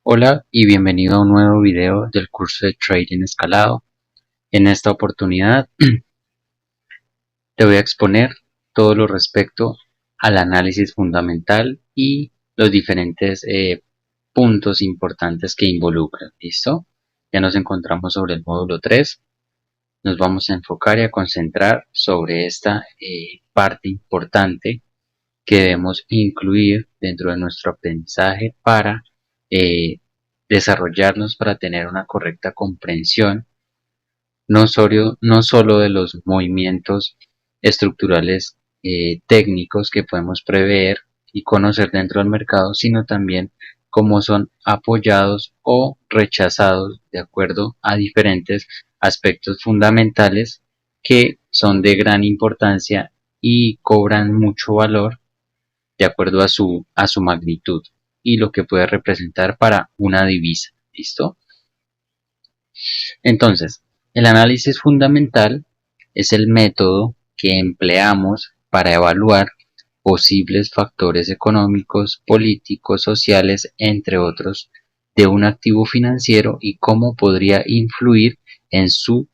Hola y bienvenido a un nuevo video del curso de Trading Escalado. En esta oportunidad te voy a exponer todo lo respecto al análisis fundamental y los diferentes puntos importantes que involucran. ¿Listo? Ya nos encontramos sobre el módulo 3. Nos vamos a enfocar y a concentrar sobre esta parte importante que debemos incluir dentro de nuestro aprendizaje para eh, desarrollarnos, para tener una correcta comprensión no solo de los movimientos estructurales técnicos que podemos prever y conocer dentro del mercado, sino también cómo son apoyados o rechazados de acuerdo a diferentes aspectos fundamentales que son de gran importancia y cobran mucho valor de acuerdo a su magnitud y lo que puede representar para una divisa. ¿Listo? Entonces, el análisis fundamental es el método que empleamos para evaluar posibles factores económicos, políticos, sociales, entre otros, de un activo financiero y cómo podría influir en su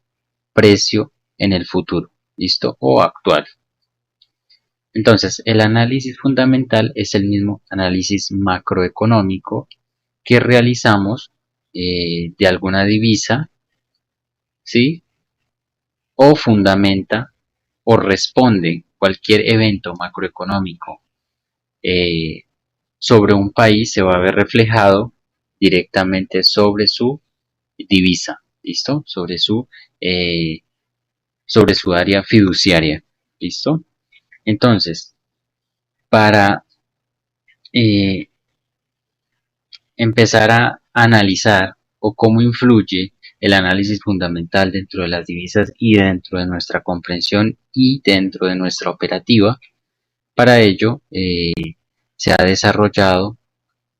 precio en el futuro, ¿listo? O actual. Entonces, el análisis fundamental es el mismo análisis macroeconómico que realizamos de alguna divisa, ¿sí? O fundamenta o responde cualquier evento macroeconómico eh, sobre un país se va a ver reflejado directamente sobre su divisa, ¿listo? Eh, sobre su área fiduciaria, ¿listo? Entonces, para eh, empezar a analizar o cómo influye el análisis fundamental dentro de las divisas y dentro de nuestra comprensión y dentro de nuestra operativa, para ello se ha desarrollado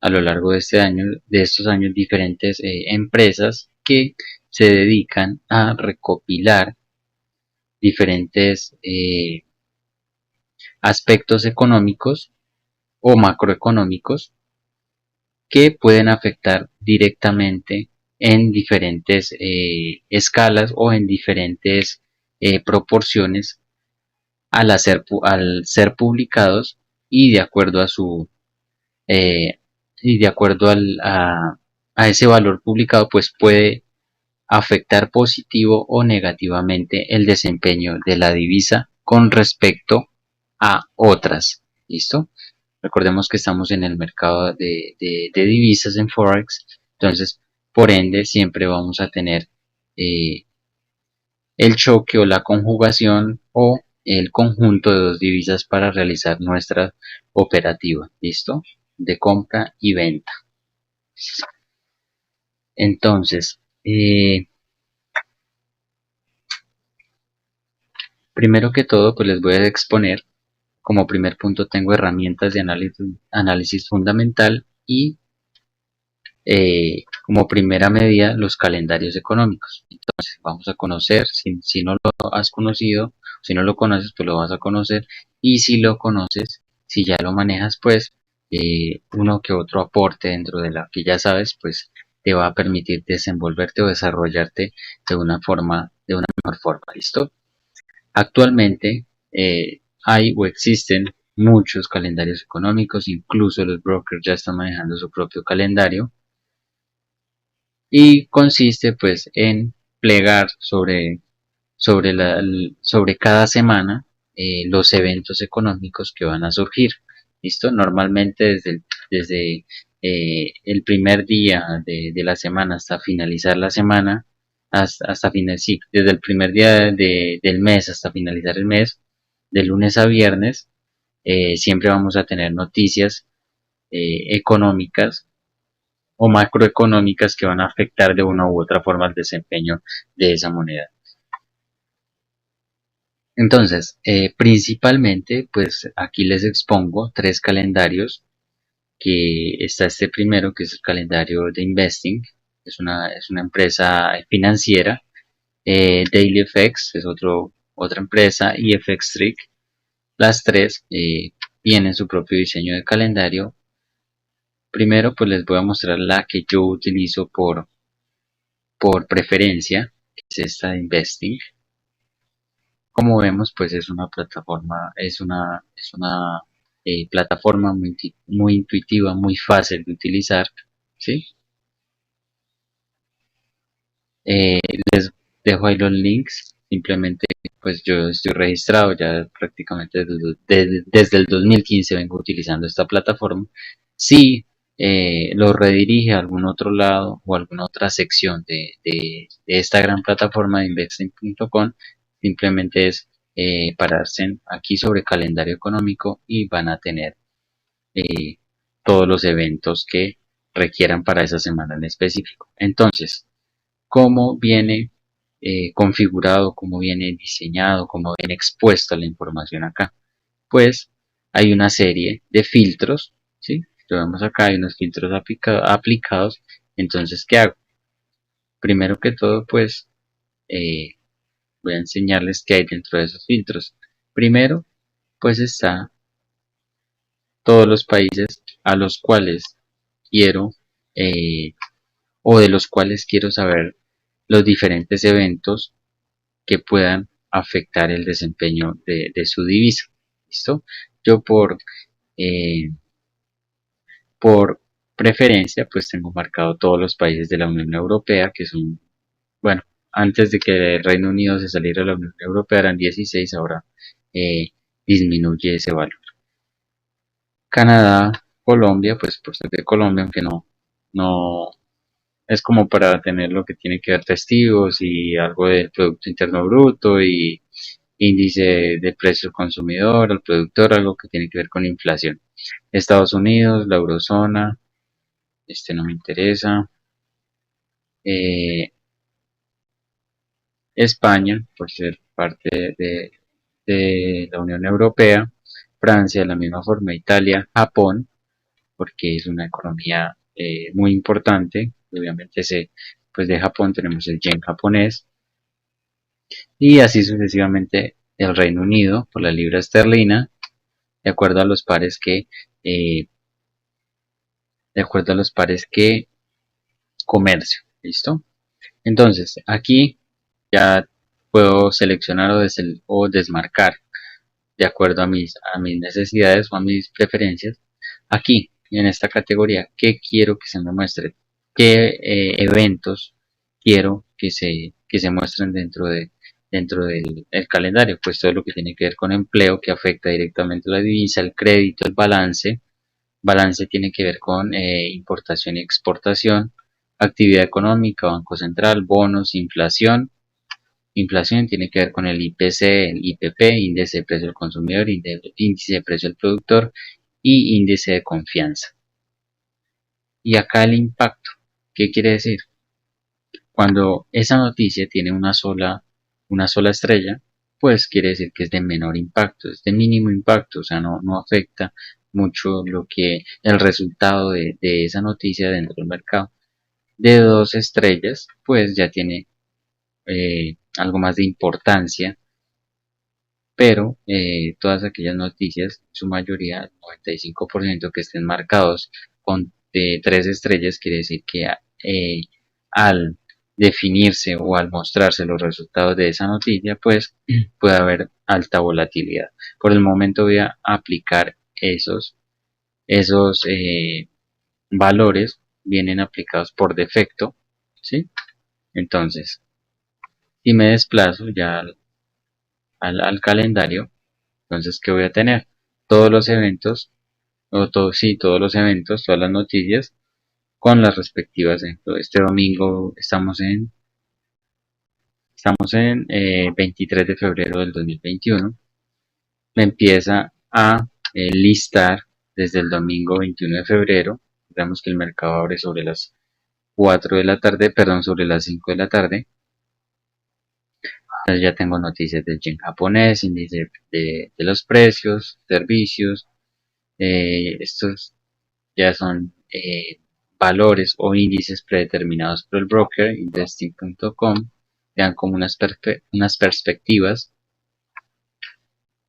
a lo largo de estos años diferentes empresas que se dedican a recopilar diferentes aspectos económicos o macroeconómicos que pueden afectar directamente en diferentes escalas o en diferentes proporciones al ser publicados y de acuerdo a su eh, y de acuerdo a ese valor publicado pues puede afectar positivo o negativamente el desempeño de la divisa con respecto a otras. ¿Listo? Recordemos que estamos en el mercado de divisas en Forex, entonces por ende siempre vamos a tener eh, el choque o la conjugación o el conjunto de dos divisas para realizar nuestra operativa, ¿listo? De compra y venta. Entonces, primero que todo, pues les voy a exponer, como primer punto tengo herramientas de análisis fundamental y como primera medida los calendarios económicos. Entonces vamos a conocer, si no lo has conocido, si no lo conoces, pues lo vas a conocer y si lo conoces, si ya lo manejas, pues uno que otro aporte dentro de la que ya sabes, pues te va a permitir desenvolverte o desarrollarte de una mejor forma, ¿listo? Actualmente hay o existen muchos calendarios económicos, incluso los brokers ya están manejando su propio calendario y consiste pues en plegar sobre cada semana los eventos económicos que van a surgir. ¿Listo? Normalmente desde el primer día de la semana hasta finalizar la semana, sí, desde el primer día del mes hasta finalizar el mes, de lunes a viernes, siempre vamos a tener noticias económicas o macroeconómicas que van a afectar de una u otra forma el desempeño de esa moneda. Entonces, principalmente, pues aquí les expongo tres calendarios, que está este primero, que es el calendario de Investing, es una empresa financiera, DailyFX es otra empresa, y FXTrack, las tres tienen su propio diseño de calendario. Primero pues les voy a mostrar la que yo utilizo por preferencia, que es esta de Investing. Como vemos, pues es una plataforma, plataforma muy intuitiva, muy fácil de utilizar, ¿sí? Eh, Les dejo ahí los links. Simplemente, pues yo estoy registrado ya prácticamente desde el 2015 vengo utilizando esta plataforma. Si lo redirige a algún otro lado o alguna otra sección de esta gran plataforma de investing.com, simplemente es pararse aquí sobre calendario económico y van a tener eh, todos los eventos que requieran para esa semana en específico. Entonces, cómo viene configurado, cómo viene diseñado, cómo viene expuesta la información acá. Pues hay una serie de filtros, ¿sí? Lo vemos acá, hay unos filtros aplicados. Entonces, ¿qué hago? Primero que todo, pues voy a enseñarles qué hay dentro de esos filtros. Primero, pues está todos los países a los cuales quiero eh, o de los cuales quiero saber los diferentes eventos que puedan afectar el desempeño de su divisa. ¿Listo? Yo eh, por preferencia, pues tengo marcado todos los países de la Unión Europea, que son, bueno, antes de que el Reino Unido se saliera de la Unión Europea eran 16, ahora eh, disminuye ese valor. Canadá, Colombia, pues por ser de Colombia, aunque no es como para tener lo que tiene que ver testigos y algo del Producto Interno Bruto y índice de precio al consumidor, al productor, algo que tiene que ver con inflación. Estados Unidos, la eurozona, este no me interesa. Eh, España, por ser parte de la Unión Europea. Francia, de la misma forma, Italia, Japón, porque es una economía muy importante. Obviamente, pues de Japón tenemos el yen japonés y así sucesivamente el Reino Unido por la libra esterlina, de acuerdo a los pares eh, de acuerdo a los pares que comercio. ¿Listo? Entonces, aquí ya puedo seleccionar o desmarcar de acuerdo a mis necesidades o a mis preferencias. Aquí, en esta categoría, ¿qué quiero que se me muestre? ¿Qué eventos quiero que se muestren dentro del el calendario? Pues todo lo que tiene que ver con empleo, que afecta directamente a la divisa, el crédito, el balance. Balance tiene que ver con importación y exportación, actividad económica, Banco Central, bonos, inflación. Inflación tiene que ver con el IPC, el IPP, índice de precio del consumidor, índice de precio del productor y índice de confianza. Y acá el impacto, ¿qué quiere decir? Cuando esa noticia tiene una sola estrella, pues quiere decir que es de menor impacto, es de mínimo impacto, o sea, no afecta mucho lo que el resultado de esa noticia dentro del mercado. De dos estrellas, pues ya tiene algo más de importancia, pero todas aquellas noticias, en su mayoría, el 95% que estén marcados con tres estrellas, quiere decir que al definirse o al mostrarse los resultados de esa noticia, pues puede haber alta volatilidad. Por el momento voy a aplicar esos valores, vienen aplicados por defecto, ¿sí? Entonces, si me desplazo ya al calendario, entonces, ¿qué voy a tener? Todos los eventos, sí, todos los eventos, todas las noticias con las respectivas. Este domingo estamos en 23 de febrero del 2021. Me empieza a listar desde el domingo 21 de febrero. Digamos que el mercado abre sobre las 4 de la tarde, perdón, sobre las 5 de la tarde. Entonces ya tengo noticias del yen japonés, índice de los precios, servicios. Estos ya son valores o índices predeterminados por el broker investing.com. Dan como unas perspectivas,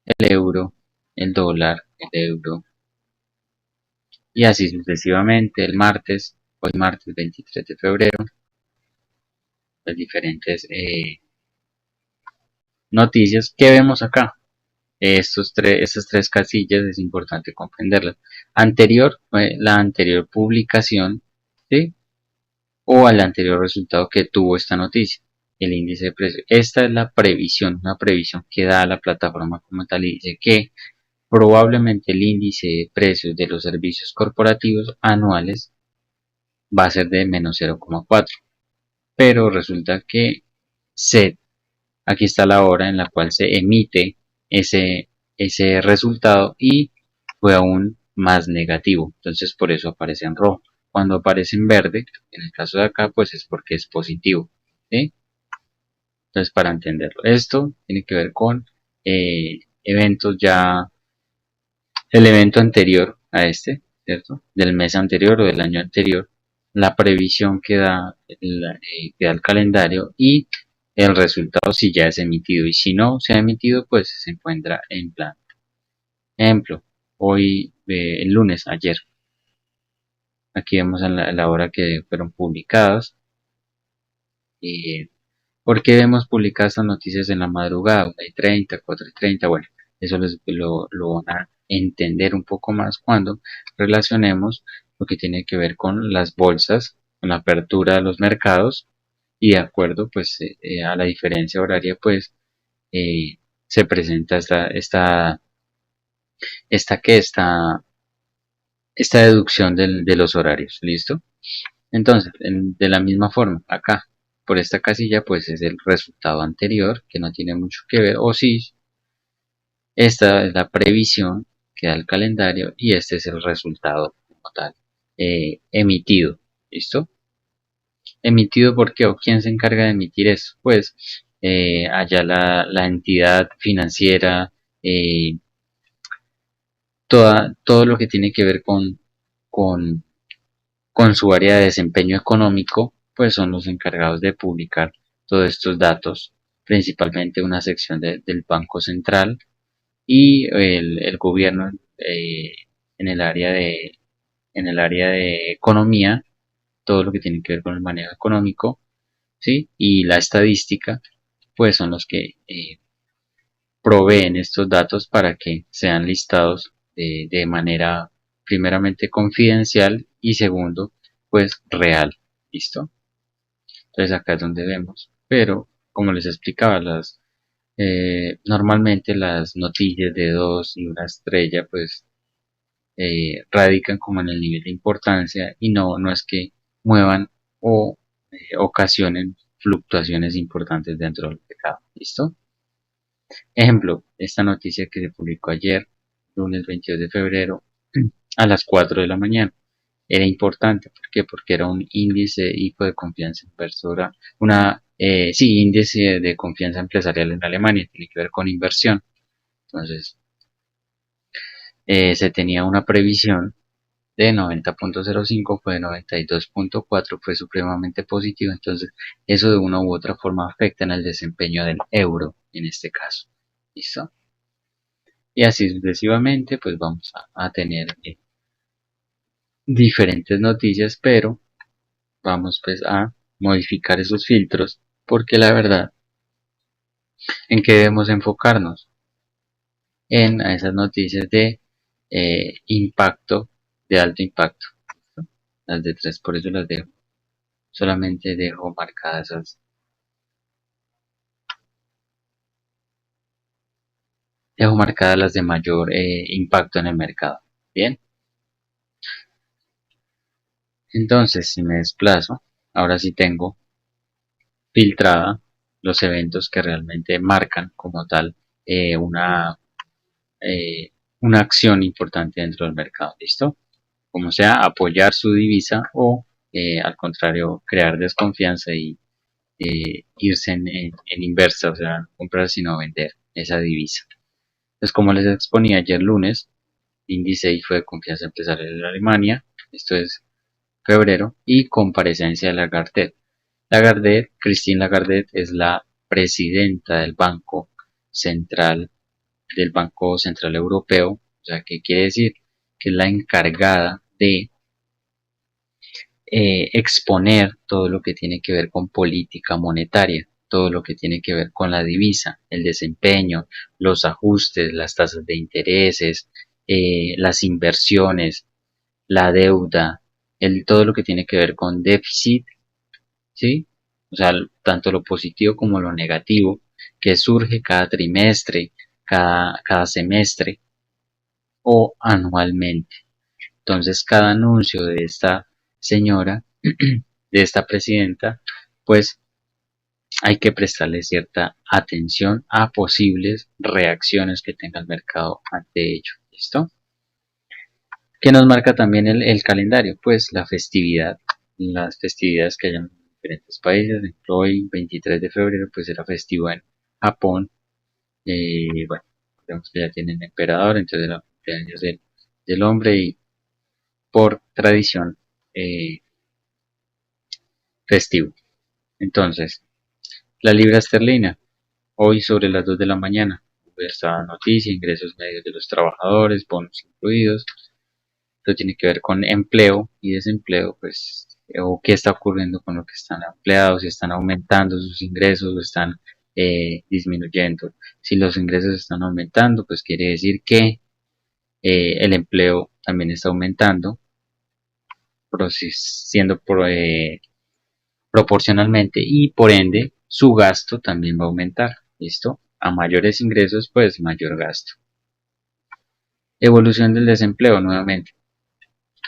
el euro, el dólar, el euro, y así sucesivamente el martes, hoy martes 23 de febrero, las diferentes noticias que vemos acá. Estas tres casillas es importante comprenderlas. Anterior fue la anterior publicación, ¿sí? O al anterior resultado que tuvo esta noticia, el índice de precio. Esta es la previsión, una previsión que da la plataforma como tal y dice que probablemente el índice de precios de los servicios corporativos anuales va a ser de menos 0,4. Pero resulta que se, aquí está la hora en la cual se emite ese resultado y fue aún más negativo. Entonces por eso aparece en rojo. Cuando aparece en verde, en el caso de acá, pues es porque es positivo. ¿Sí? Entonces para entenderlo, esto tiene que ver con eventos ya, el evento anterior a este, ¿cierto? Del mes anterior o del año anterior, la previsión que da el calendario y el resultado si ya es emitido y si no se ha emitido pues se encuentra en plan. Ejemplo, hoy, el lunes, ayer, aquí vemos a la hora que fueron publicadas. ¿Por qué vemos publicadas estas noticias en la madrugada? 1:30, 4:30, bueno, eso lo van a entender un poco más cuando relacionemos lo que tiene que ver con las bolsas, con la apertura de los mercados y de acuerdo pues a la diferencia horaria pues eh, se presenta esta, que esta deducción de los horarios, ¿listo? Entonces, de la misma forma, acá, por esta casilla, pues es el resultado anterior, que no tiene mucho que ver, o sí, esta es la previsión que da el calendario y este es el resultado como tal, emitido, ¿listo? Emitido ¿por qué? ¿O quién se encarga de emitir eso? Pues allá la entidad financiera, eh, todo lo que tiene que ver con con su área de desempeño económico, pues son los encargados de publicar todos estos datos, principalmente una sección del Banco Central y el gobierno en el área en el área de economía, todo lo que tiene que ver con el manejo económico, ¿sí? Y la estadística, pues son los que proveen estos datos para que sean listados de manera primeramente confidencial y segundo, pues real. ¿Listo? Entonces acá es donde vemos. Pero, como les explicaba, normalmente las noticias de 2 y 1 estrella, pues radican como en el nivel de importancia y no es que muevan o ocasionen fluctuaciones importantes dentro del mercado. ¿Listo? Ejemplo, esta noticia que se publicó ayer, lunes 22 de febrero, a las 4 de la mañana. Era importante, ¿por qué? Porque era un índice IFO de confianza inversora, sí, índice de confianza empresarial en Alemania, tiene que ver con inversión. Entonces, se tenía una previsión de 90,05, fue de 92,4, fue supremamente positivo, entonces eso de una u otra forma afecta en el desempeño del euro, en este caso. ¿Listo? Y así sucesivamente, pues vamos a tener diferentes noticias, pero vamos pues a modificar esos filtros, porque la verdad, ¿en qué debemos enfocarnos? En esas noticias de impacto, de alto impacto, ¿no? Las de tres, por eso las dejo. Solamente dejo marcadas esas, dejo marcadas las de mayor impacto en el mercado. Bien, entonces si me desplazo, ahora sí tengo filtrada los eventos que realmente marcan como tal eh, una, eh, una acción importante dentro del mercado. ¿Listo? Como sea, apoyar su divisa o al contrario, crear desconfianza y irse en inversa, o sea, no comprar sino vender esa divisa. Entonces, como les exponía ayer lunes, índice IFO de confianza empresarial en Alemania, esto es febrero, y comparecencia de Lagarde. Lagarde, Christine Lagarde, es la presidenta del Banco Central Europeo, o sea, ¿qué quiere decir? Que es la encargada de exponer todo lo que tiene que ver con política monetaria, todo lo que tiene que ver con la divisa, el desempeño, los ajustes, las tasas de intereses, las inversiones, la deuda, todo lo que tiene que ver con déficit, ¿sí? O sea, tanto lo positivo como lo negativo que surge cada trimestre, cada semestre o anualmente. Entonces, cada anuncio de esta señora, de esta presidenta, pues hay que prestarle cierta atención a posibles reacciones que tenga el mercado ante ello. ¿Listo? ¿Qué nos marca también el calendario? Pues la festividad, las festividades que hay en diferentes países. Por ejemplo, hoy, 23 de febrero, pues era festivo en Japón. Bueno, vemos que ya tienen emperador, entonces era cumpleaños del hombre y por tradición festivo. Entonces, la libra esterlina, hoy sobre las 2 de la mañana, esta noticia, ingresos medios de los trabajadores, bonos incluidos. Esto tiene que ver con empleo y desempleo, pues, o qué está ocurriendo con lo que están empleados, si están aumentando sus ingresos o están disminuyendo. Si los ingresos están aumentando, pues quiere decir que el empleo también está aumentando, siendo proporcionalmente y por ende su gasto también va a aumentar. ¿Listo? A mayores ingresos, pues mayor gasto. Evolución del desempleo nuevamente.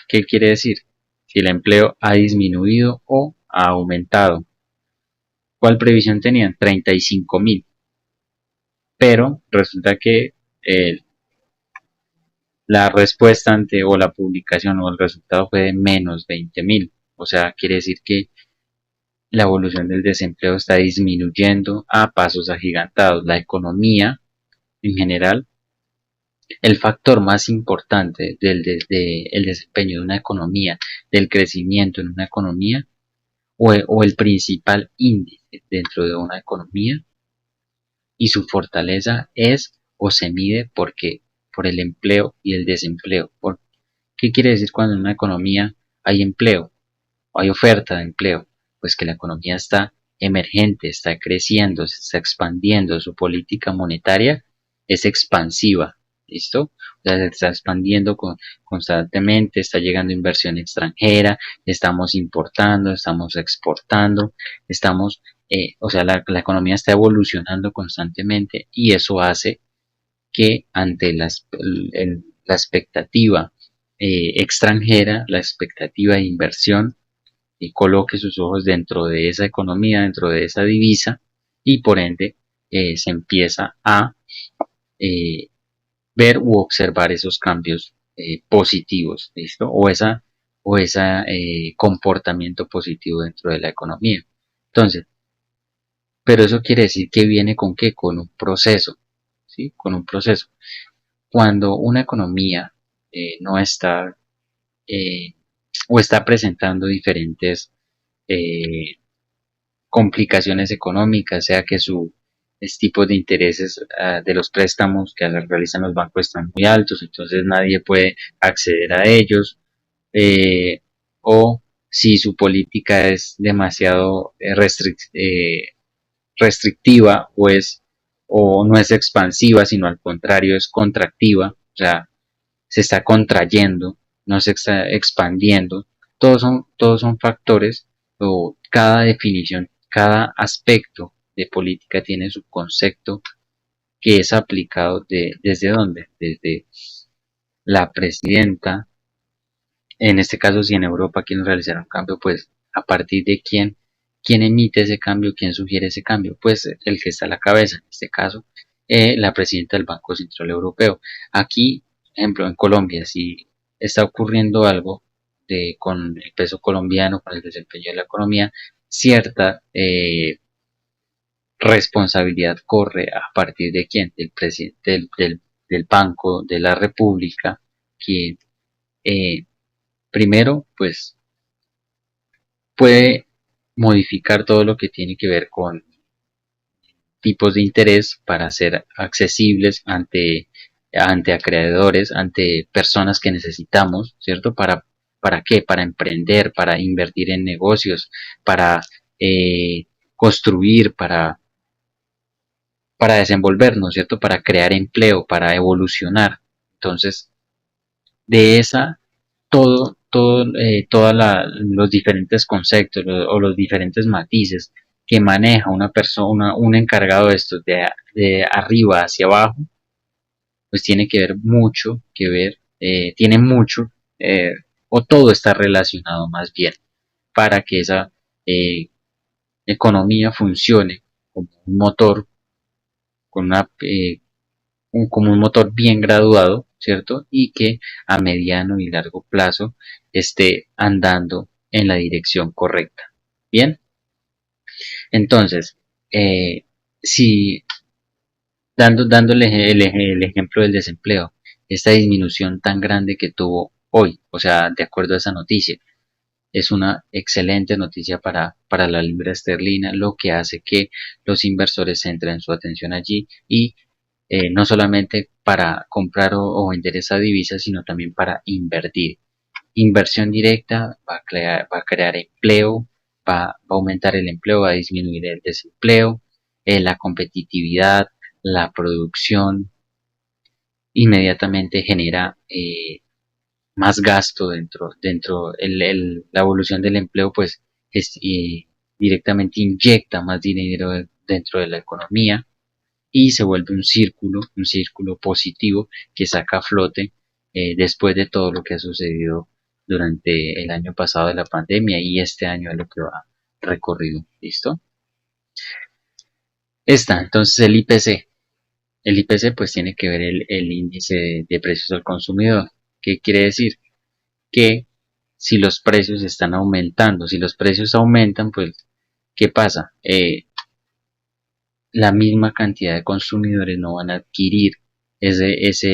¿Qué quiere decir? Si el empleo ha disminuido o ha aumentado. ¿Cuál previsión tenían? 35.000. Pero resulta que la respuesta ante o la publicación o el resultado fue de menos 20.000. O sea, quiere decir que la evolución del desempleo está disminuyendo a pasos agigantados. La economía en general, el factor más importante del el desempeño de una economía, del crecimiento en una economía, o el principal índice dentro de una economía y su fortaleza es o se mide por el empleo y el desempleo. ¿Qué quiere decir cuando en una economía hay empleo o hay oferta de empleo? Pues que la economía está emergente, está creciendo, se está expandiendo, su política monetaria es expansiva, ¿listo? O sea, se está expandiendo constantemente, está llegando inversión extranjera, estamos importando, estamos exportando, o sea, la economía está evolucionando constantemente y eso hace que ante la expectativa extranjera, la expectativa de inversión, y coloque sus ojos dentro de esa economía, dentro de esa divisa, y por ende se empieza a eh, ver u observar esos cambios positivos, ¿listo? O esa comportamiento positivo dentro de la economía. Entonces, pero eso quiere decir que viene con qué? Con un proceso, ¿sí? Con un proceso. Cuando una economía no está eh, o está presentando diferentes eh, complicaciones económicas, sea que su tipo de intereses de los préstamos que realizan los bancos están muy altos, entonces nadie puede acceder a ellos, eh, o si su política es demasiado restrictiva o no es expansiva, sino al contrario es contractiva, o sea, se está contrayendo, no se está expandiendo. Todos son factores o cada definición, cada aspecto de política tiene su concepto que es aplicado desde dónde, desde la presidenta, en este caso si en Europa quieren realizar un cambio, pues a partir de quién emite ese cambio, quién sugiere ese cambio, pues el que está a la cabeza, en este caso la presidenta del Banco Central Europeo. Aquí, ejemplo, en Colombia, si está ocurriendo algo con el peso colombiano, con el desempeño de la economía, cierta responsabilidad corre a partir de quién, del presidente del Banco de la República, quien primero, pues puede modificar todo lo que tiene que ver con tipos de interés para ser accesibles ante acreedores, ante personas que necesitamos, ¿cierto? Para ¿Para qué? Para emprender, para invertir en negocios, para construir, para desenvolvernos, ¿cierto? Para crear empleo, para evolucionar. Entonces, de esa, todos los diferentes conceptos o los diferentes matices que maneja una persona, un encargado de estos de arriba hacia abajo, pues tiene que ver mucho, tiene mucho, eh, o todo está relacionado más bien para que esa eh, economía funcione como un motor, con como un motor bien graduado, ¿cierto? Y que a mediano y largo plazo esté andando en la dirección correcta. Bien, entonces, si dándole el ejemplo del desempleo, esta disminución tan grande que tuvo hoy, o sea, de acuerdo a esa noticia, es una excelente noticia para la libra esterlina, lo que hace que los inversores centren su atención allí y no solamente para comprar o vender esa divisa, sino también para invertir. Inversión directa va a crear empleo, va a aumentar el empleo, va a disminuir el desempleo, la competitividad, la producción, inmediatamente genera más gasto la evolución del empleo, pues directamente inyecta más dinero dentro de la economía y se vuelve un círculo positivo que saca a flote después de todo lo que ha sucedido durante el año pasado de la pandemia y este año de lo que va recorrido. ¿Listo? Entonces el IPC. El IPC pues tiene que ver el índice de precios al consumidor. ¿Qué quiere decir? Que si los precios están aumentando, si los precios aumentan, pues, ¿qué pasa? La misma cantidad de consumidores no van a adquirir esa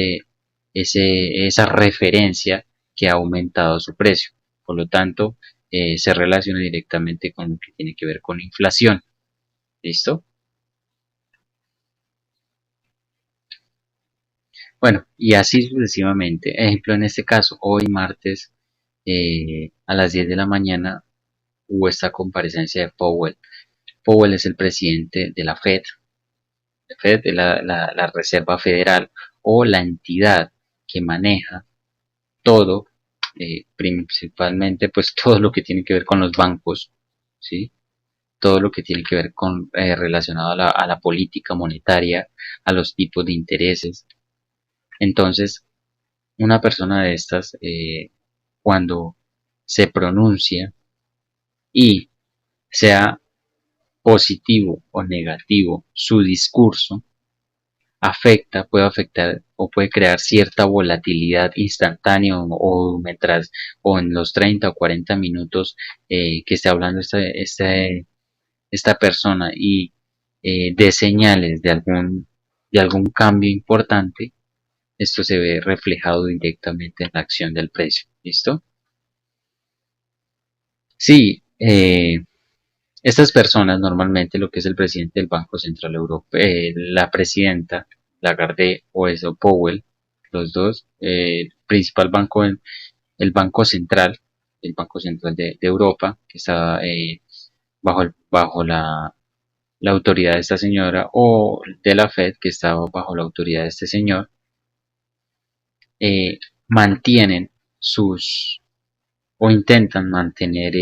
referencia que ha aumentado su precio. Por lo tanto, se relaciona directamente con lo que tiene que ver con inflación. ¿Listo? Bueno, y así sucesivamente. Ejemplo, en este caso, hoy martes a las 10 de la mañana hubo esta comparecencia de Powell. Powell es el presidente de la Fed es la Reserva Federal o la entidad que maneja todo, principalmente pues todo lo que tiene que ver con los bancos, ¿sí? Todo lo que tiene que ver con relacionado a la política monetaria, a los tipos de intereses. Entonces, una persona de estas, cuando se pronuncia y sea positivo o negativo su discurso, puede afectar o puede crear cierta volatilidad instantánea o en los 30 o 40 minutos que esté hablando esta persona y de señales de algún cambio importante, esto se ve reflejado directamente en la acción del precio. ¿Listo? Sí, estas personas, normalmente lo que es el presidente del Banco Central Europeo, la presidenta Lagarde o eso, Powell, los dos, el principal banco, el Banco Central de Europa, que está bajo la autoridad de esta señora, o de la Fed, que está bajo la autoridad de este señor, mantienen sus, o intentan mantener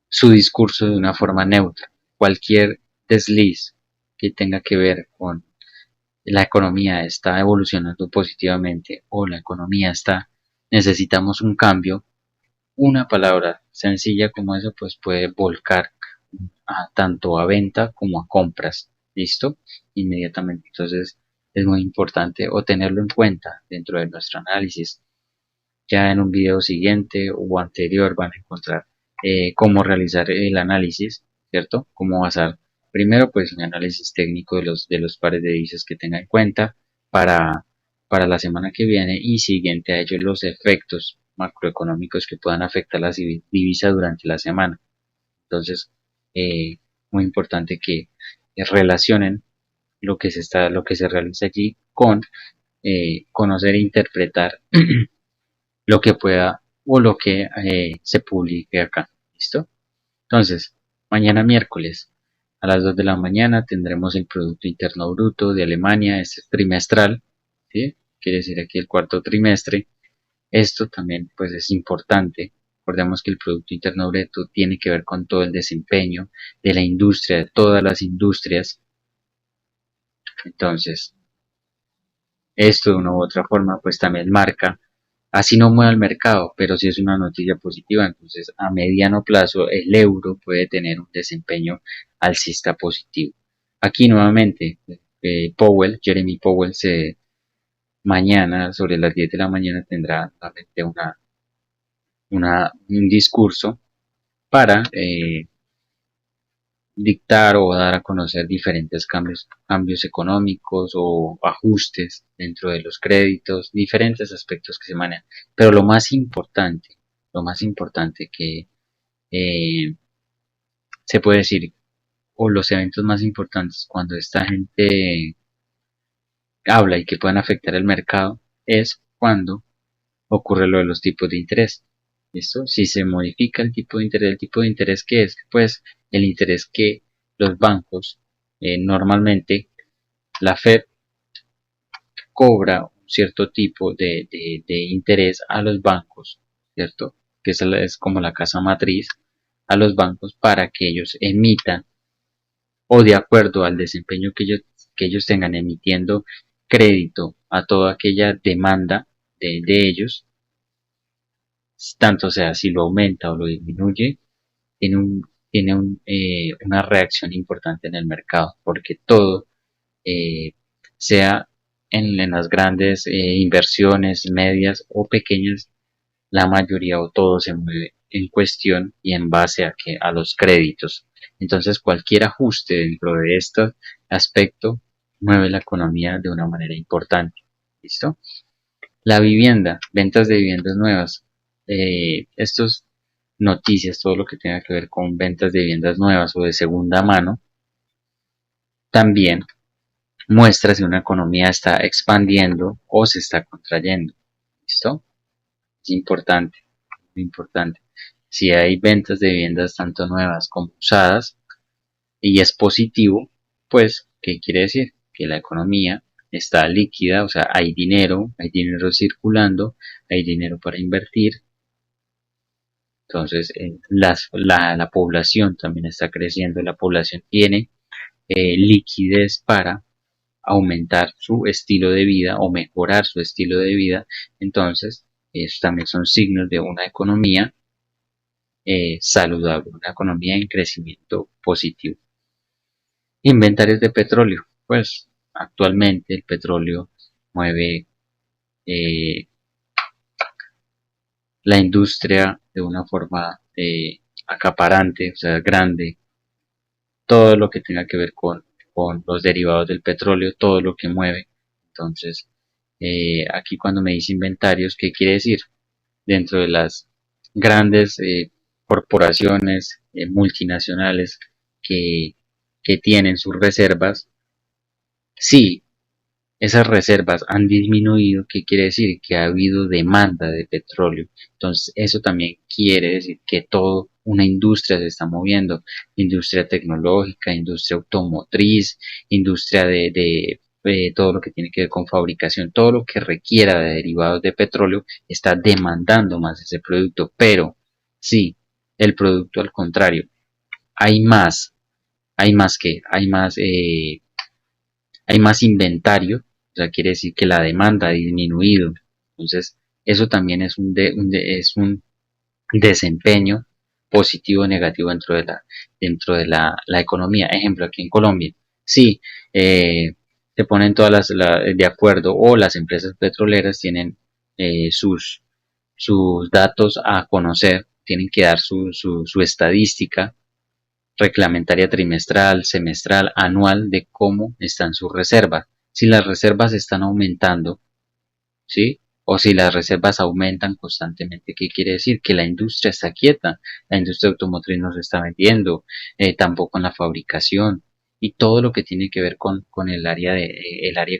su discurso de una forma neutra. Cualquier desliz que tenga que ver con la economía está evolucionando positivamente o la economía necesitamos un cambio, una palabra sencilla como esa pues puede volcar tanto a venta como a compras. ¿Listo? Inmediatamente. Entonces es muy importante o tenerlo en cuenta dentro de nuestro análisis. Ya en un video siguiente o anterior van a encontrar cómo realizar el análisis, ¿cierto? Cómo basar primero pues un análisis técnico de los pares de divisas que tenga en cuenta para, para la semana que viene y siguiente a ello los efectos macroeconómicos que puedan afectar las divisas durante la semana. Entonces, muy importante que relacionen lo que se realiza allí con conocer e interpretar lo que pueda o lo que se publique acá. ¿Listo? Entonces, mañana miércoles a las 2 de la mañana tendremos el Producto Interno Bruto de Alemania, este es trimestral, ¿sí? Quiere decir aquí el cuarto trimestre. Esto también pues es importante. Recordemos que el Producto Interno Bruto tiene que ver con todo el desempeño de la industria, de todas las industrias. Entonces, esto de una u otra forma pues también marca, así no mueve el mercado, pero si es una noticia positiva, entonces a mediano plazo el euro puede tener un desempeño alcista positivo. Aquí nuevamente Jeremy Powell, mañana sobre las 10 de la mañana tendrá nuevamente un discurso para dictar o dar a conocer diferentes cambios económicos o ajustes dentro de los créditos, diferentes aspectos que se manejan. Pero lo más importante que eh, se puede decir, o los eventos más importantes cuando esta gente habla y que puedan afectar el mercado, es cuando ocurre lo de los tipos de interés. ¿Listo? Si se modifica el tipo de interés que es, pues el interés que los bancos, normalmente la Fed cobra un cierto tipo de interés a los bancos, ¿cierto? Que es como la casa matriz a los bancos para que ellos emitan o de acuerdo al desempeño que ellos tengan emitiendo crédito a toda aquella demanda de ellos, tanto sea si lo aumenta o lo disminuye, tiene, una reacción importante en el mercado, porque todo, eh, sea en las grandes inversiones, medias o pequeñas, la mayoría o todo se mueve en cuestión y en base a los créditos. Entonces cualquier ajuste dentro de este aspecto mueve la economía de una manera importante. ¿Listo? La vivienda, ventas de viviendas nuevas. Estos noticias, todo lo que tenga que ver con ventas de viviendas nuevas o de segunda mano, también muestra si una economía está expandiendo o se está contrayendo. ¿Listo? Es importante, muy importante. Si hay ventas de viviendas tanto nuevas como usadas y es positivo, pues, ¿qué quiere decir? Que la economía está líquida, o sea, hay dinero circulando, hay dinero para invertir. Entonces, la población también está creciendo, la población tiene liquidez para aumentar su estilo de vida o mejorar su estilo de vida. Entonces, estos también son signos de una economía saludable, una economía en crecimiento positivo. Inventarios de petróleo. Pues actualmente el petróleo mueve eh, la industria de una forma acaparante, o sea, grande. Todo lo que tenga que ver con los derivados del petróleo, todo lo que mueve. Entonces, aquí cuando me dice inventarios, ¿qué quiere decir? Dentro de las grandes corporaciones multinacionales que, que tienen sus reservas, sí, esas reservas han disminuido, ¿qué quiere decir? Que ha habido demanda de petróleo. Entonces, eso también quiere decir que toda una industria se está moviendo, industria tecnológica, industria automotriz, industria de todo lo que tiene que ver con fabricación, todo lo que requiera de derivados de petróleo está demandando más ese producto, pero sí, el producto al contrario, hay más, hay más inventario, o sea, quiere decir que la demanda ha disminuido. Entonces, eso también es es un desempeño positivo o negativo la economía. Ejemplo, aquí en Colombia, sí, se ponen de acuerdo o las empresas petroleras tienen sus datos a conocer, tienen que dar su estadística reglamentaria trimestral, semestral, anual de cómo están sus reservas. Si las reservas están aumentando, ¿sí? O si las reservas aumentan constantemente, ¿qué quiere decir? Que la industria está quieta, la industria automotriz no se está vendiendo, tampoco en la fabricación y todo lo que tiene que ver con el área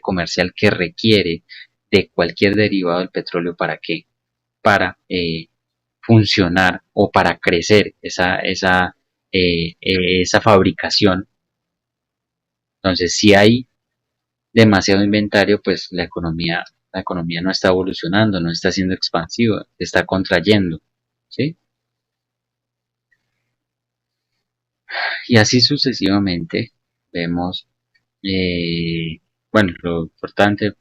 comercial que requiere de cualquier derivado del petróleo. ¿Para qué? Para funcionar o para crecer esa fabricación. Entonces, si hay demasiado inventario, pues la economía no está evolucionando, no está siendo expansiva, está contrayendo, ¿sí? Y así sucesivamente vemos, bueno, lo importante,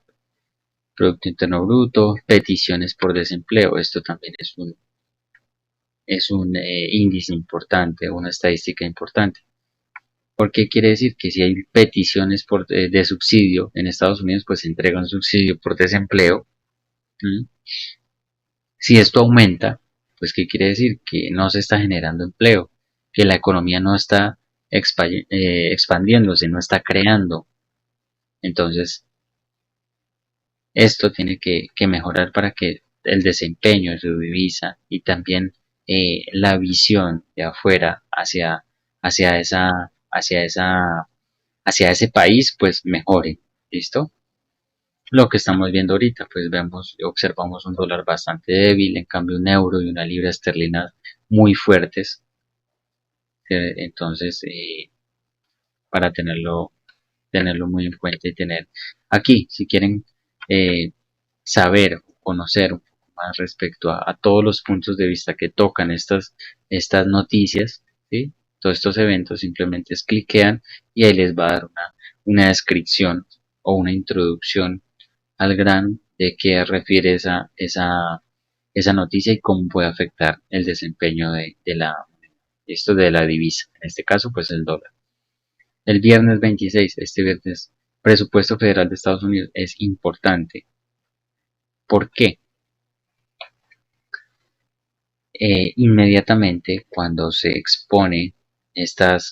Producto Interno Bruto, peticiones por desempleo, esto también es un índice importante, una estadística importante. Porque quiere decir que si hay peticiones de subsidio en Estados Unidos, pues se entrega un subsidio por desempleo. ¿Mm? Si esto aumenta, pues ¿qué quiere decir? Que no se está generando empleo, que la economía no está expandiéndose, no está creando. Entonces, esto tiene que mejorar para que el desempeño de su divisa y también la visión de afuera hacia esa, hacia esa, hacia ese país, pues mejore. ¿Listo? Lo que estamos viendo ahorita, pues observamos un dólar bastante débil, en cambio un euro y una libra esterlina muy fuertes. Entonces, para tenerlo muy en cuenta y tener aquí, si quieren eh, saber, conocer un poco más respecto a todos los puntos de vista que tocan estas noticias, ¿sí? Todos estos eventos, simplemente cliquean y ahí les va a dar una descripción o una introducción al grano de qué refiere esa noticia y cómo puede afectar el desempeño de la divisa. En este caso, pues el dólar. El viernes 26, este viernes, presupuesto federal de Estados Unidos es importante. ¿Por qué? Inmediatamente cuando se expone esto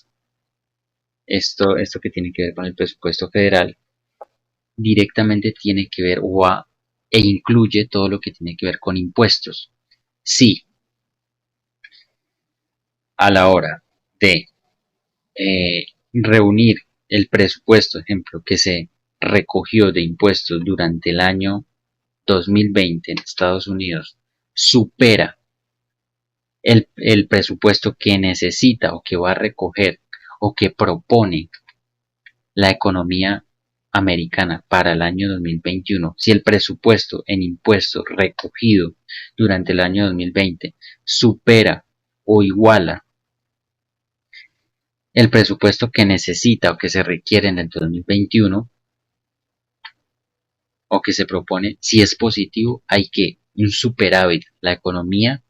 que tiene que ver con el presupuesto federal, directamente tiene que ver e incluye todo lo que tiene que ver con impuestos. Sí, a la hora de reunir el presupuesto, ejemplo, que se recogió de impuestos durante el año 2020 en Estados Unidos, supera el presupuesto que necesita o que va a recoger o que propone la economía americana para el año 2021, si el presupuesto en impuestos recogido durante el año 2020 supera o iguala el presupuesto que necesita o que se requiere en el 2021 o que se propone, si es positivo, hay que un superávit. La economía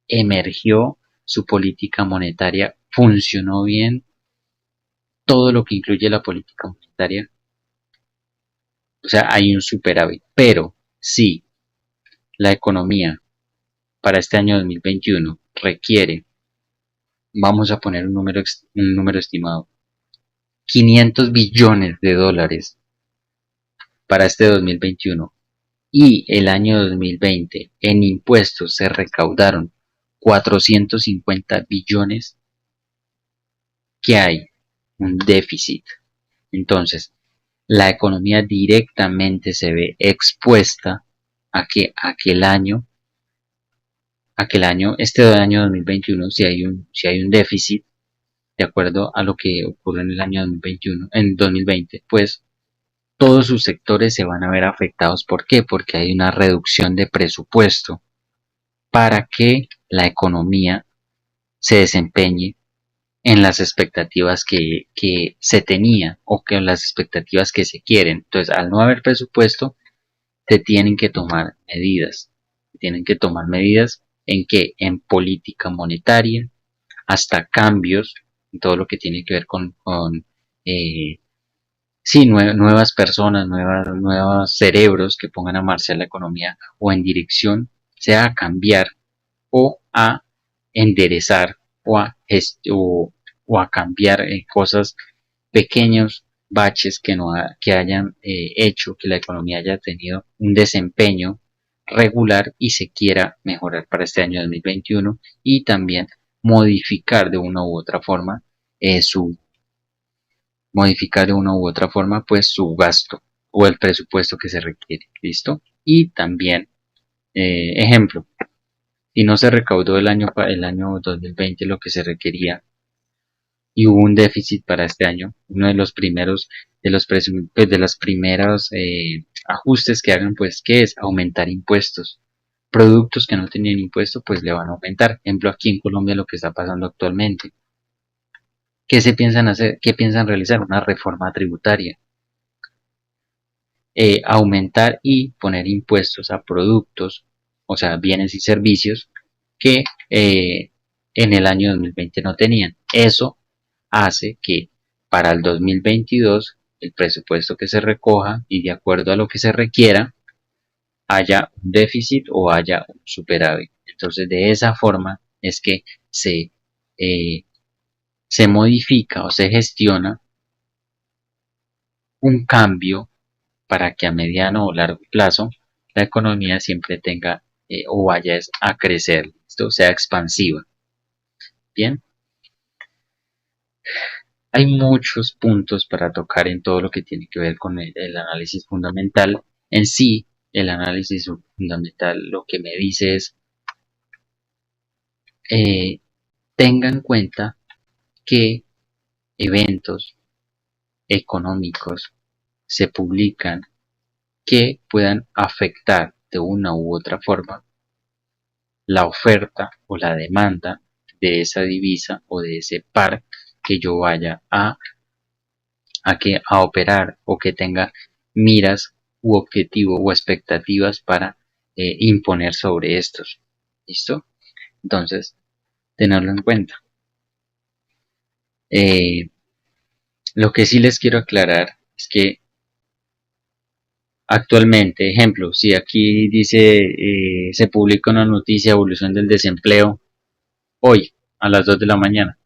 emergió, su política monetaria funcionó bien, todo lo que incluye la política monetaria, o sea, hay un superávit. Pero si la economía para este año 2021 requiere, vamos a poner un número estimado, 500 billones de dólares para este 2021 y el año 2020 en impuestos se recaudaron 450 billones, que hay un déficit. Entonces, la economía directamente se ve expuesta a que este año 2021, si hay un déficit, de acuerdo a lo que ocurre en el año 2021, en 2020, pues todos sus sectores se van a ver afectados. ¿Por qué? Porque hay una reducción de presupuesto para que la economía se desempeñe en las expectativas que se tenía o que las expectativas que se quieren. Entonces, al no haber presupuesto, se tienen que tomar medidas. Se tienen que tomar medidas en que en política monetaria, hasta cambios, en todo lo que tiene que ver con sí, nuevas personas, nuevos cerebros que pongan a marchar la economía o en dirección, sea a cambiar o a enderezar o a cambiar cosas, pequeños baches que hayan hecho que la economía haya tenido un desempeño regular y se quiera mejorar para este año 2021 y también modificar de una u otra forma su modificar de una u otra forma pues su gasto. o el presupuesto que se requiere. ¿Listo? Y también, ejemplo, si no se recaudó el año 2020 lo que se requería y hubo un déficit para este año, uno de los primeros, de los primeros ajustes que hagan, pues, ¿qué es? Aumentar impuestos. Productos que no tenían impuesto, pues le van a aumentar. Ejemplo, aquí en Colombia lo que está pasando actualmente. ¿Qué se piensan hacer? ¿Qué piensan realizar? Una reforma tributaria. Aumentar y poner impuestos a productos, o sea, bienes y servicios que en el año 2020 no tenían. Eso hace que para el 2022 el presupuesto que se recoja y de acuerdo a lo que se requiera haya un déficit o haya un superávit. Entonces de esa forma es que eh, se modifica o se gestiona un cambio para que a mediano o largo plazo la economía siempre tenga o vaya a crecer, esto sea expansiva. Bien, hay muchos puntos para tocar en todo lo que tiene que ver con el análisis fundamental. En sí, el análisis fundamental lo que me dice es, eh, tenga en cuenta que eventos económicos se publican que puedan afectar de una u otra forma la oferta o la demanda de esa divisa o de ese par que yo vaya a operar o que tenga miras u objetivo o expectativas para imponer sobre estos. ¿Listo? Entonces, tenerlo en cuenta. Lo que sí les quiero aclarar es que actualmente, ejemplo, si aquí dice, se publica una noticia, evolución del desempleo, hoy a las 2 de la mañana,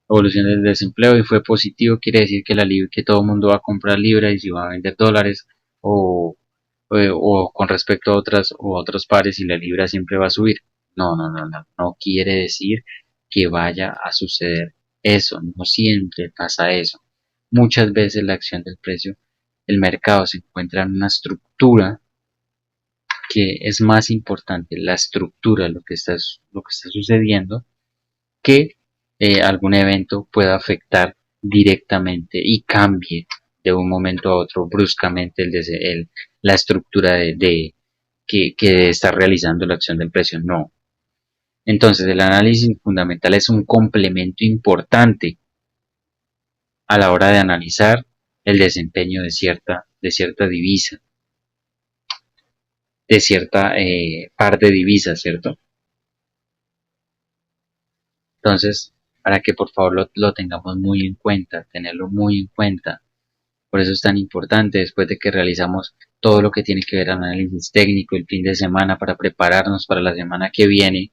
evolución del desempleo y fue positivo, quiere decir que que todo el mundo va a comprar libras y va a vender dólares o con respecto a otros pares y la libra siempre va a subir. No, no, no, no, no quiere decir que vaya a suceder eso, no siempre pasa eso. Muchas veces la acción del precio, el mercado se encuentra en una estructura que es más importante, la estructura, lo que está sucediendo, que algún evento pueda afectar directamente y cambie de un momento a otro bruscamente la estructura que está realizando la acción del precio. No. Entonces el análisis fundamental es un complemento importante a la hora de analizar el desempeño de cierta divisa, de cierta par de divisas, ¿cierto? Entonces, para que por favor lo tengamos muy en cuenta, tenerlo muy en cuenta. Por eso es tan importante después de que realizamos todo lo que tiene que ver análisis técnico el fin de semana para prepararnos para la semana que viene.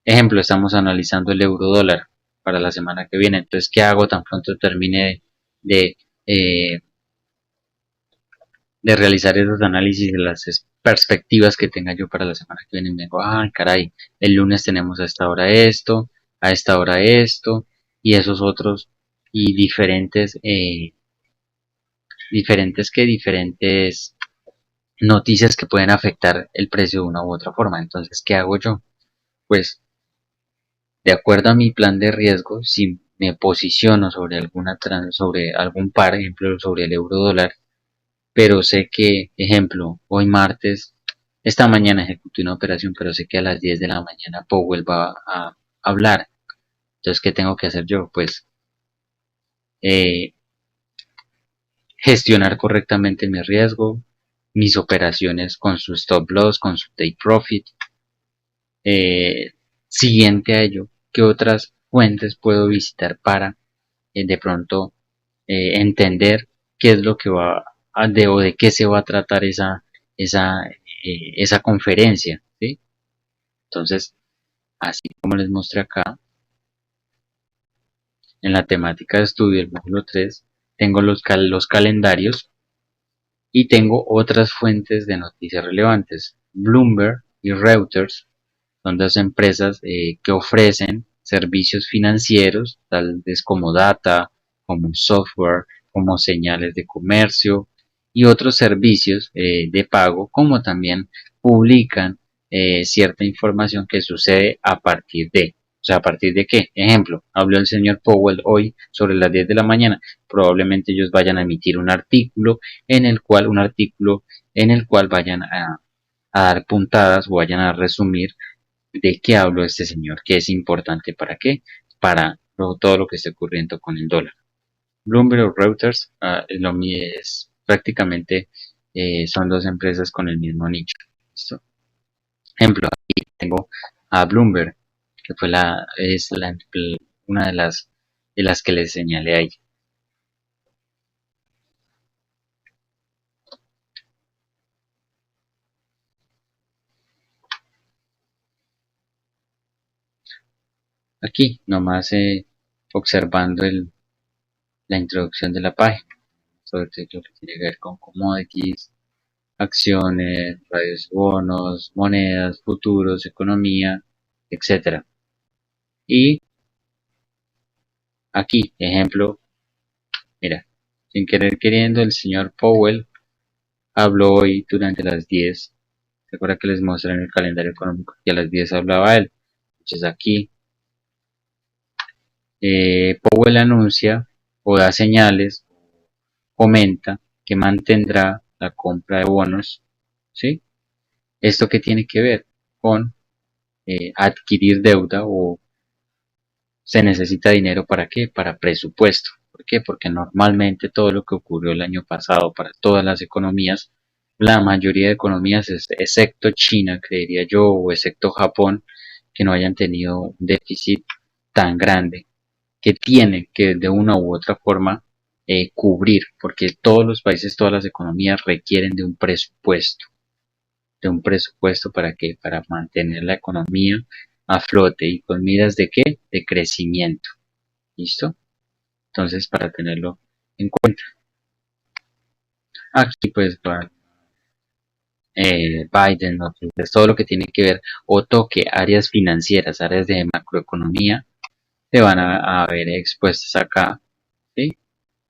Ejemplo, estamos analizando el euro dólar para la semana que viene. Entonces, ¿qué hago tan pronto termine de, eh, de realizar esos análisis de las perspectivas que tenga yo para la semana que viene? Me digo, ah, caray, el lunes tenemos a esta hora esto, y esos otros, y diferentes noticias que pueden afectar el precio de una u otra forma. Entonces, ¿qué hago yo? Pues, de acuerdo a mi plan de riesgo, si me posiciono sobre algún par, ejemplo, sobre el euro dólar, pero sé que, ejemplo, hoy martes, esta mañana ejecuté una operación, pero sé que a las 10 de la mañana Powell va a hablar. Entonces, ¿qué tengo que hacer yo? Pues, eh, gestionar correctamente mi riesgo, mis operaciones con su stop loss, con su take profit. Eh, Siguiente a ello, ¿qué otras fuentes puedo visitar para de pronto entender qué es lo que o de qué se va a tratar esa conferencia? ¿Sí? Entonces, así como les mostré acá, en la temática de estudio del módulo 3, tengo los calendarios y tengo otras fuentes de noticias relevantes. Bloomberg y Reuters son dos empresas que ofrecen servicios financieros, tales como data, como software, como señales de comercio y otros servicios de pago, como también publican cierta información que sucede a partir de. O sea, ¿a partir de qué? Ejemplo, habló el señor Powell hoy sobre las 10 de la mañana. Probablemente ellos vayan a emitir un artículo en el cual vayan a dar puntadas o vayan a resumir de qué habló este señor, qué es importante para qué, para todo lo que esté ocurriendo con el dólar. Bloomberg o Reuters es prácticamente son dos empresas con el mismo nicho. ¿Listo? Ejemplo, aquí tengo a Bloomberg, que fue una de las que les señalé ahí. Aquí, nomás observando la introducción de la página, sobre todo lo que tiene que ver con commodities, acciones, radios de bonos, monedas, futuros, economía, etcétera. Y aquí, ejemplo, mira, sin querer queriendo, el señor Powell habló hoy durante las 10. ¿Se acuerda que les mostré en el calendario económico que a las 10 hablaba él? Entonces aquí Powell anuncia o da señales, comenta que mantendrá la compra de bonos, ¿sí? ¿Esto qué tiene que ver? Con adquirir deuda o se necesita dinero para qué? Para presupuesto. ¿Por qué? Porque normalmente todo lo que ocurrió el año pasado para todas las economías, la mayoría de economías, excepto China, creería yo, o excepto Japón, que no hayan tenido un déficit tan grande, que tienen que de una u otra forma cubrir, porque todos los países, todas las economías requieren de un presupuesto para qué, para mantener la economía a flote y con miras de qué, de crecimiento. ¿Listo? Entonces, para tenerlo en cuenta. Aquí pues Biden, ¿no? Entonces, todo lo que tiene que ver o toque áreas financieras, áreas de macroeconomía, se van a ver expuestas acá. ¿Sí?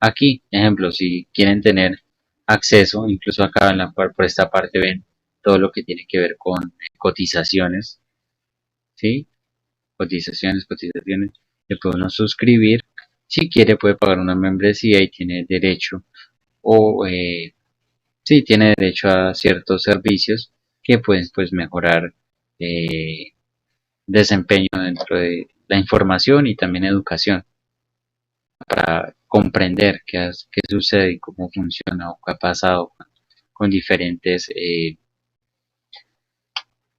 Aquí, ejemplo, si quieren tener acceso, incluso acá por esta parte ven todo lo que tiene que ver con cotizaciones, ¿sí? Cotizaciones, le puede uno suscribir, si quiere puede pagar una membresía y tiene derecho o sí tiene derecho a ciertos servicios que pueden pues mejorar eh, desempeño dentro de la información y también educación para comprender qué sucede y cómo funciona o qué ha pasado con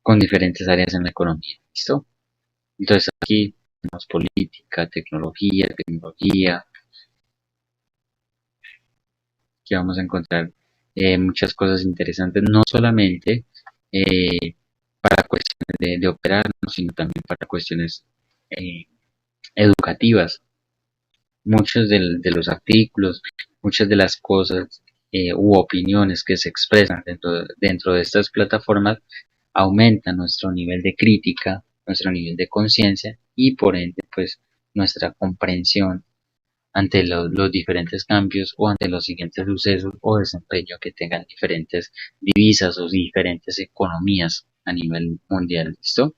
con diferentes áreas en la economía. ¿Listo? Entonces aquí tenemos política, tecnología, que vamos a encontrar muchas cosas interesantes, no solamente para cuestiones de operar, sino también para cuestiones eh, educativas. Muchos de los artículos, muchas de las cosas u opiniones que se expresan dentro de estas plataformas aumentan nuestro nivel de crítica, nuestro nivel de conciencia y por ende pues nuestra comprensión ante los diferentes cambios o ante los siguientes sucesos o desempeño que tengan diferentes divisas o diferentes economías a nivel mundial. ¿Listo?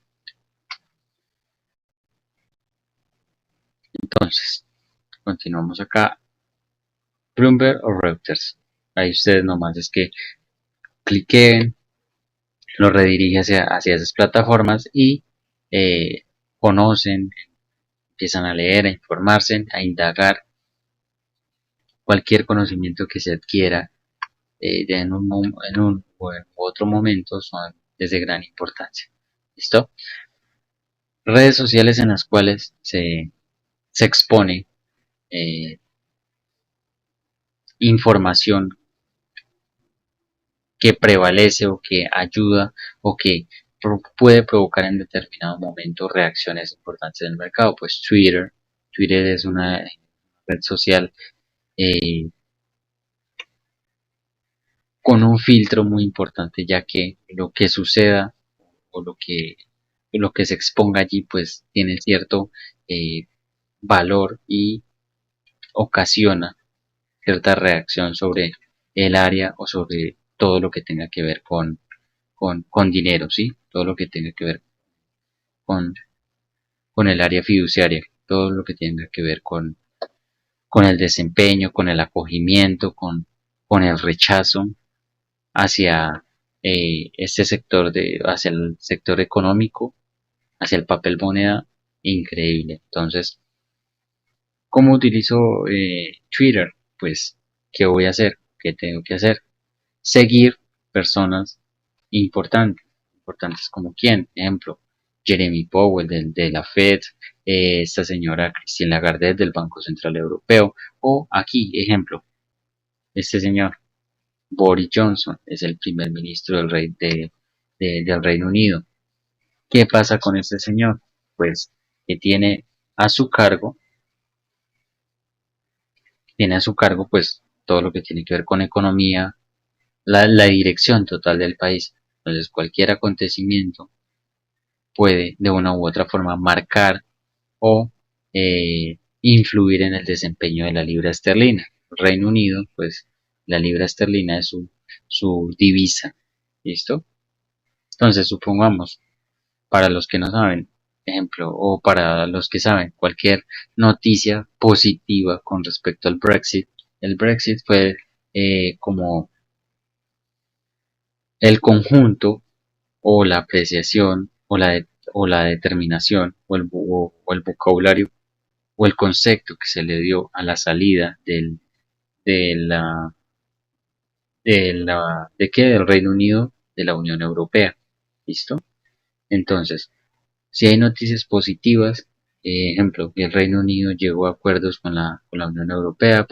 Entonces, continuamos acá. Bloomberg o Reuters. Ahí ustedes nomás es que cliquen, lo redirige hacia esas plataformas y eh, conocen, empiezan a leer, a informarse, a indagar cualquier conocimiento que se adquiera en un o en otro momento son de gran importancia. ¿Listo? Redes sociales en las cuales se expone eh, información que prevalece o que ayuda o que puede provocar en determinado momento reacciones importantes en el mercado. Pues Twitter es una red social eh, con un filtro muy importante, ya que lo que suceda o lo que se exponga allí pues tiene cierto valor y ocasiona cierta reacción sobre el área o sobre todo lo que tenga que ver con dinero, ¿sí? Todo lo que tenga que ver con, con el área fiduciaria, todo lo que tenga que ver con el desempeño, con el acogimiento, con el rechazo hacia este sector hacia el sector económico, hacia el papel moneda, increíble. Entonces, ¿cómo utilizo Twitter? Pues, ¿qué voy a hacer? ¿Qué tengo que hacer? Seguir personas importantes, importantes como quién, ejemplo, Jeremy Powell de la Fed, esta señora Christine Lagarde del Banco Central Europeo, o aquí, ejemplo, este señor Boris Johnson es el primer ministro del Reino Unido. ¿Qué pasa con este señor? Pues que a su cargo, tiene a su cargo pues todo lo que tiene que ver con economía, la dirección total del país. Entonces cualquier acontecimiento puede de una u otra forma marcar o influir en el desempeño de la libra esterlina. Reino Unido, pues la libra esterlina es su divisa. ¿Listo? Entonces supongamos, para los que no saben, ejemplo, o para los que saben, cualquier noticia positiva con respecto al Brexit. El Brexit fue como el conjunto o la apreciación o la determinación o el vocabulario o el concepto que se le dio a la salida de la, del Reino Unido de la Unión Europea. ¿Listo? Entonces, si hay noticias positivas, ejemplo, que el Reino Unido llegó a acuerdos con la Unión Europea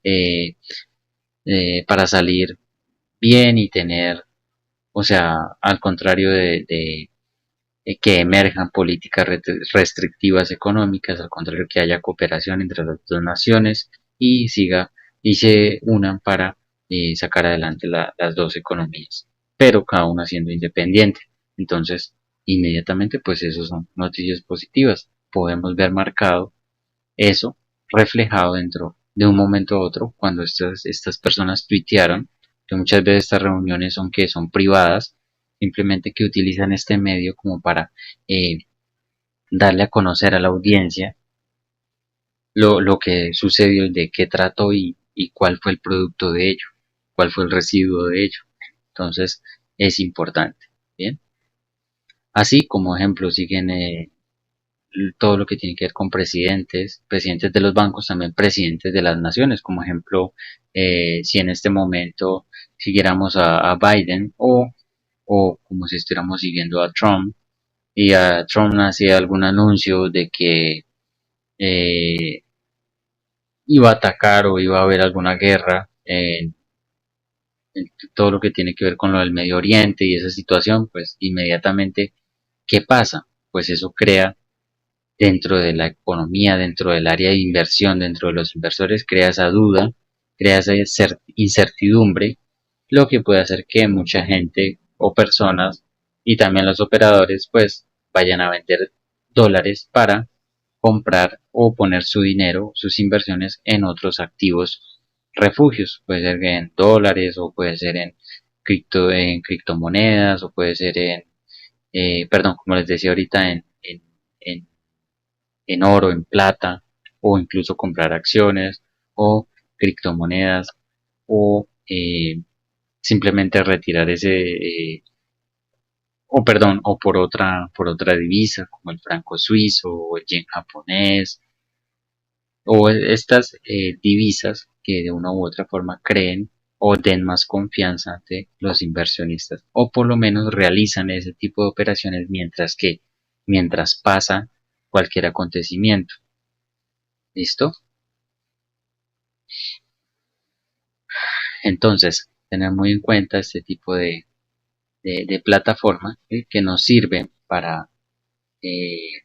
eh, para salir bien y tener, o sea, al contrario de que emerjan políticas restrictivas económicas, al contrario que haya cooperación entre las dos naciones y se unan para sacar adelante las dos economías, pero cada una siendo independiente. Entonces, inmediatamente, pues eso son noticias positivas. Podemos ver marcado eso reflejado dentro de un momento a otro cuando estas personas tuitearon, que muchas veces estas reuniones son privadas, simplemente que utilizan este medio como para eh, darle a conocer a la audiencia lo que sucedió y de qué trató y cuál fue el producto de ello, cuál fue el residuo de ello. Entonces es importante. Bien, así como ejemplo siguen todo lo que tiene que ver con presidentes de los bancos, también presidentes de las naciones, como ejemplo, si en este momento siguiéramos a Biden o como si estuviéramos siguiendo a Trump y a Trump hacía algún anuncio de que eh, iba a atacar o iba a haber alguna guerra en todo lo que tiene que ver con lo del Medio Oriente y esa situación, pues inmediatamente, ¿qué pasa? Pues eso crea dentro de la economía, dentro del área de inversión, dentro de los inversores, crea esa duda, crea esa incertidumbre, lo que puede hacer que mucha gente o personas y también los operadores pues vayan a vender dólares para comprar o poner su dinero, sus inversiones en otros activos refugios, puede ser en dólares o puede ser en criptomonedas o puede ser perdón, como les decía ahorita, en en oro, en plata, o incluso comprar acciones o criptomonedas o simplemente retirar o perdón, o por otra divisa como el franco suizo o el yen japonés o estas divisas que de una u otra forma creen o den más confianza ante los inversionistas o por lo menos realizan ese tipo de operaciones mientras pasa cualquier acontecimiento. ¿Listo? Entonces, tener muy en cuenta este tipo de plataforma que nos sirve eh,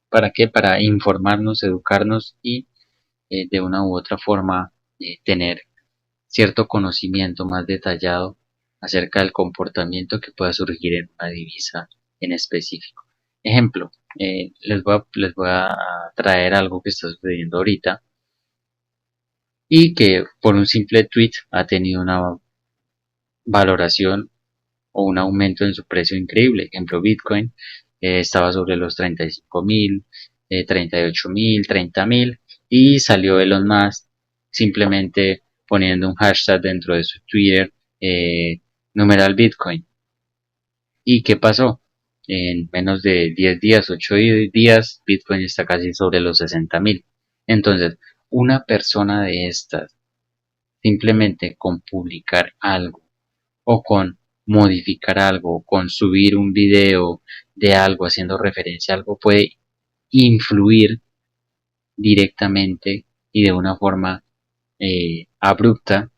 ¿para qué? Para informarnos, educarnos y de una u otra forma tener cierto conocimiento más detallado acerca del comportamiento que pueda surgir en una divisa en específico. Ejemplo, les voy a traer algo que está sucediendo ahorita y que por un simple tweet ha tenido una valoración o un aumento en su precio increíble. Ejemplo, Bitcoin estaba sobre los 35.000, 38.000, 30.000 y salió Elon Musk simplemente poniendo un hashtag dentro de su Twitter, numeral Bitcoin. ¿Y qué pasó? En menos de 10 días, 8 días, Bitcoin está casi sobre los 60.000. Entonces, una persona de estas, simplemente con publicar algo o con modificar algo, con subir un video de algo haciendo referencia a algo, puede influir directamente y de una forma abrupta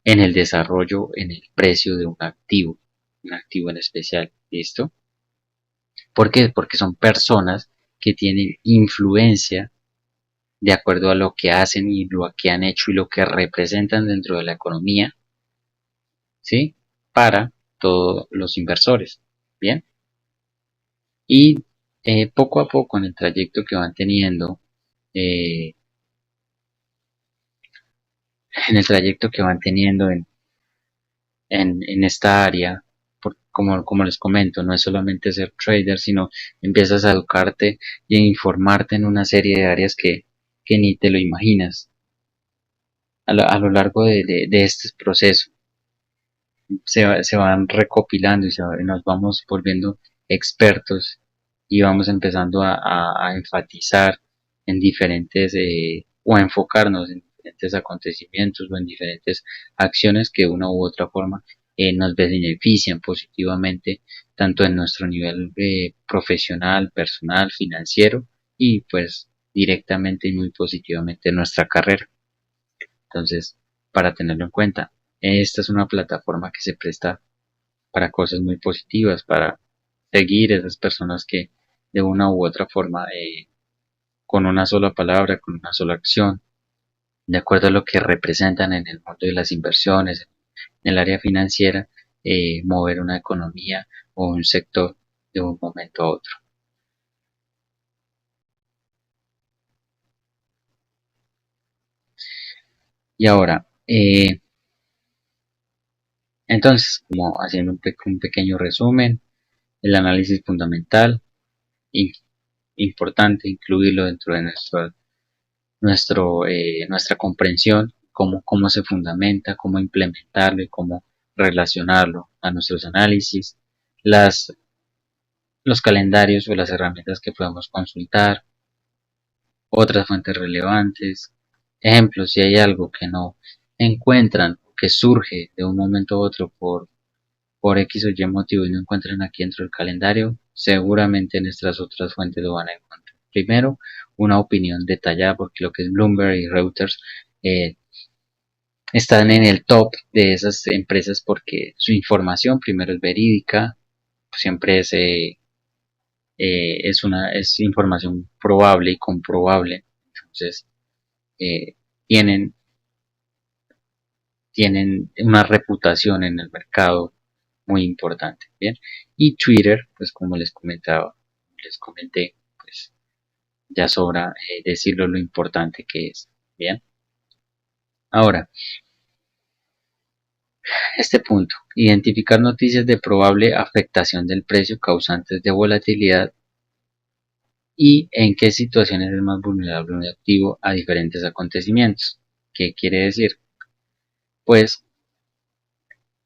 en el desarrollo, en el precio de un activo en especial. ¿Listo? ¿Por qué? Porque son personas que tienen influencia de acuerdo a lo que hacen y lo que han hecho y lo que representan dentro de la economía, ¿sí? Para todos los inversores. Bien. Y poco a poco en el trayecto que van teniendo, eh, en el trayecto que van teniendo en esta área, como les comento, no es solamente ser trader, sino empiezas a educarte y a informarte en una serie de áreas que ni te lo imaginas a lo largo de este proceso. Se van recopilando y nos vamos volviendo expertos y vamos empezando a enfatizar en diferentes o a enfocarnos en diferentes acontecimientos o en diferentes acciones que de una u otra forma nos benefician positivamente tanto en nuestro nivel profesional, personal, financiero y pues directamente y muy positivamente en nuestra carrera. Entonces, para tenerlo en cuenta, esta es una plataforma que se presta para cosas muy positivas, para seguir esas personas que de una u otra forma, con una sola palabra, con una sola acción, de acuerdo a lo que representan en el mundo de las inversiones, en el área financiera, mover una economía o un sector de un momento a otro. Y ahora, entonces, como haciendo un pequeño resumen, el análisis fundamental, importante incluirlo dentro de nuestra comprensión, cómo se fundamenta, cómo implementarlo y cómo relacionarlo a nuestros análisis, las, los calendarios o las herramientas que podemos consultar, otras fuentes relevantes, ejemplos, si hay algo que no encuentran, que surge de un momento a otro por X o Y motivo y no encuentran aquí dentro del calendario, seguramente en estas otras fuentes lo van a encontrar. Primero, una opinión detallada, porque lo que es Bloomberg y Reuters eh, están en el top de esas empresas porque su información primero es verídica, siempre es información probable y comprobable, entonces eh, tienen, tienen una reputación en el mercado muy importante, ¿bien? Y Twitter, pues como les comenté, pues ya sobra decirlo lo importante que es, ¿bien? Ahora, este punto, identificar noticias de probable afectación del precio causantes de volatilidad y en qué situaciones es más vulnerable un activo a diferentes acontecimientos. ¿Qué quiere decir? Pues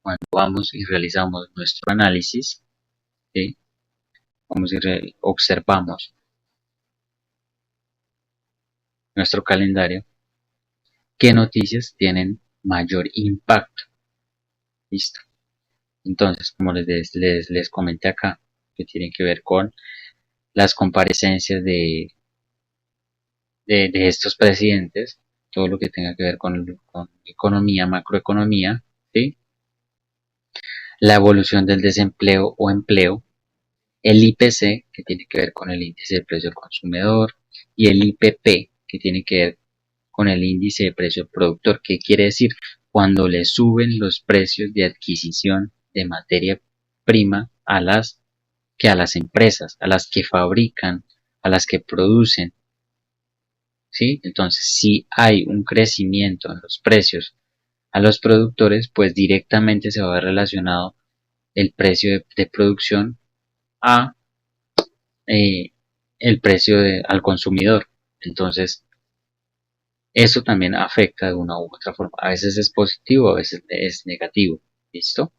cuando vamos y realizamos nuestro análisis, ¿sí? Vamos y observamos nuestro calendario, qué noticias tienen mayor impacto. Listo. Entonces, como les comenté acá, que tienen que ver con las comparecencias de estos presidentes, todo lo que tenga que ver con economía, macroeconomía, ¿sí? La evolución del desempleo o empleo, el IPC, que tiene que ver con el índice de precio del consumidor, y el IPP, que tiene que ver con el índice de precio del productor. ¿Qué quiere decir? Cuando le suben los precios de adquisición de materia prima a las empresas, a las que fabrican, a las que producen, ¿sí? Entonces, si hay un crecimiento en los precios a los productores, pues directamente se va a ver relacionado el precio de producción a el precio al consumidor. Entonces, eso también afecta de una u otra forma. A veces es positivo, a veces es negativo. ¿Listo?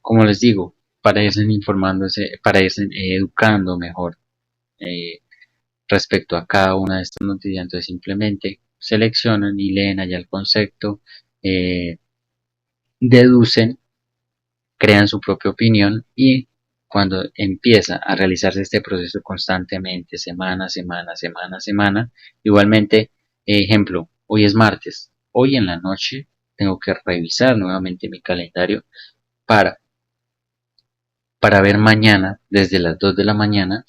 Como les digo, para irse informándose, para irse educando mejor eh, respecto a cada una de estas noticias, entonces simplemente seleccionan y leen allá el concepto, eh, deducen, crean su propia opinión y cuando empieza a realizarse este proceso constantemente, semana, semana, semana, semana, igualmente, ejemplo, hoy es martes, hoy en la noche tengo que revisar nuevamente mi calendario para, para ver mañana, desde las 2 de la mañana,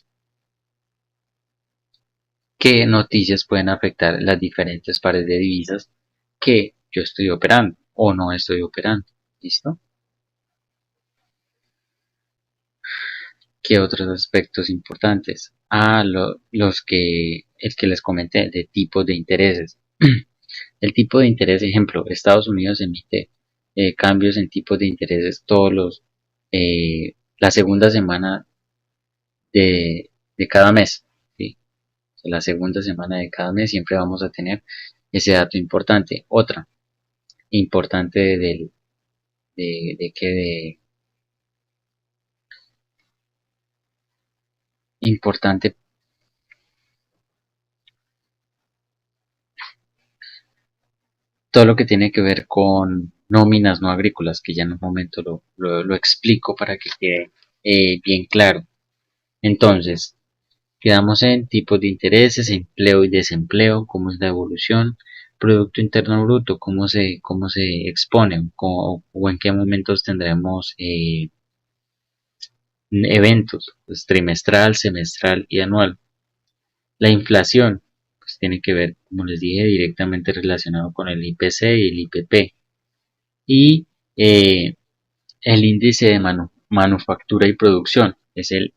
qué noticias pueden afectar las diferentes pares de divisas que yo estoy operando o no estoy operando. ¿Listo? ¿Qué otros aspectos importantes? El que les comenté de tipos de intereses. El tipo de interés, ejemplo, Estados Unidos emite cambios en tipos de intereses la segunda semana de cada mes. ¿Sí? La segunda semana de cada mes siempre vamos a tener ese dato importante. Otra importante de que de importante todo lo que tiene que ver con nóminas no agrícolas, que ya en un momento lo explico para que quede bien claro. Entonces, quedamos en tipos de intereses, empleo y desempleo, cómo es la evolución, Producto Interno Bruto, cómo se expone o en qué momentos tendremos eventos, pues, trimestral, semestral y anual. La inflación, pues tiene que ver, como les dije, directamente relacionado con el IPC y el IPP. Y el índice de manufactura y producción es el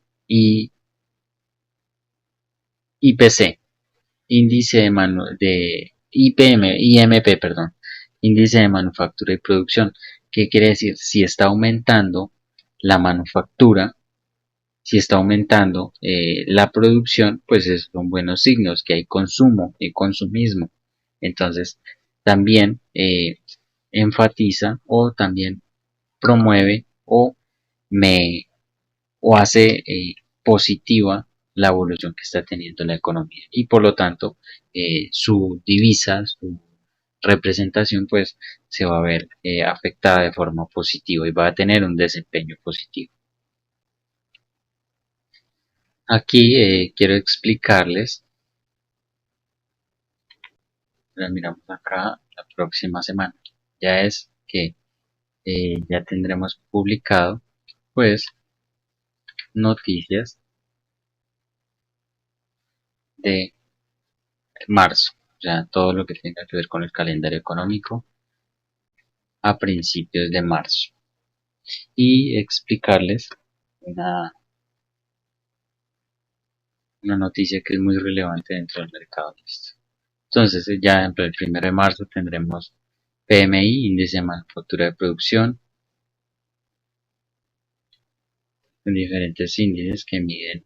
IPC, índice de IMP, perdón, índice de manufactura y producción. ¿Qué quiere decir? Si está aumentando la manufactura, si está aumentando la producción, pues son buenos signos que hay consumo y consumismo. Entonces, también enfatiza o también promueve me, o hace positiva la evolución que está teniendo la economía y por lo tanto su divisa, su representación pues se va a ver afectada de forma positiva y va a tener un desempeño positivo. Aquí quiero explicarles, miramos acá la próxima semana, ya es que ya tendremos publicado pues noticias de marzo, o sea, todo lo que tenga que ver con el calendario económico a principios de marzo y explicarles una, una noticia que es muy relevante dentro del mercado. ¿Listo? Entonces, ya dentro del 1 de marzo tendremos PMI, índice de manufactura de producción, con diferentes índices que miden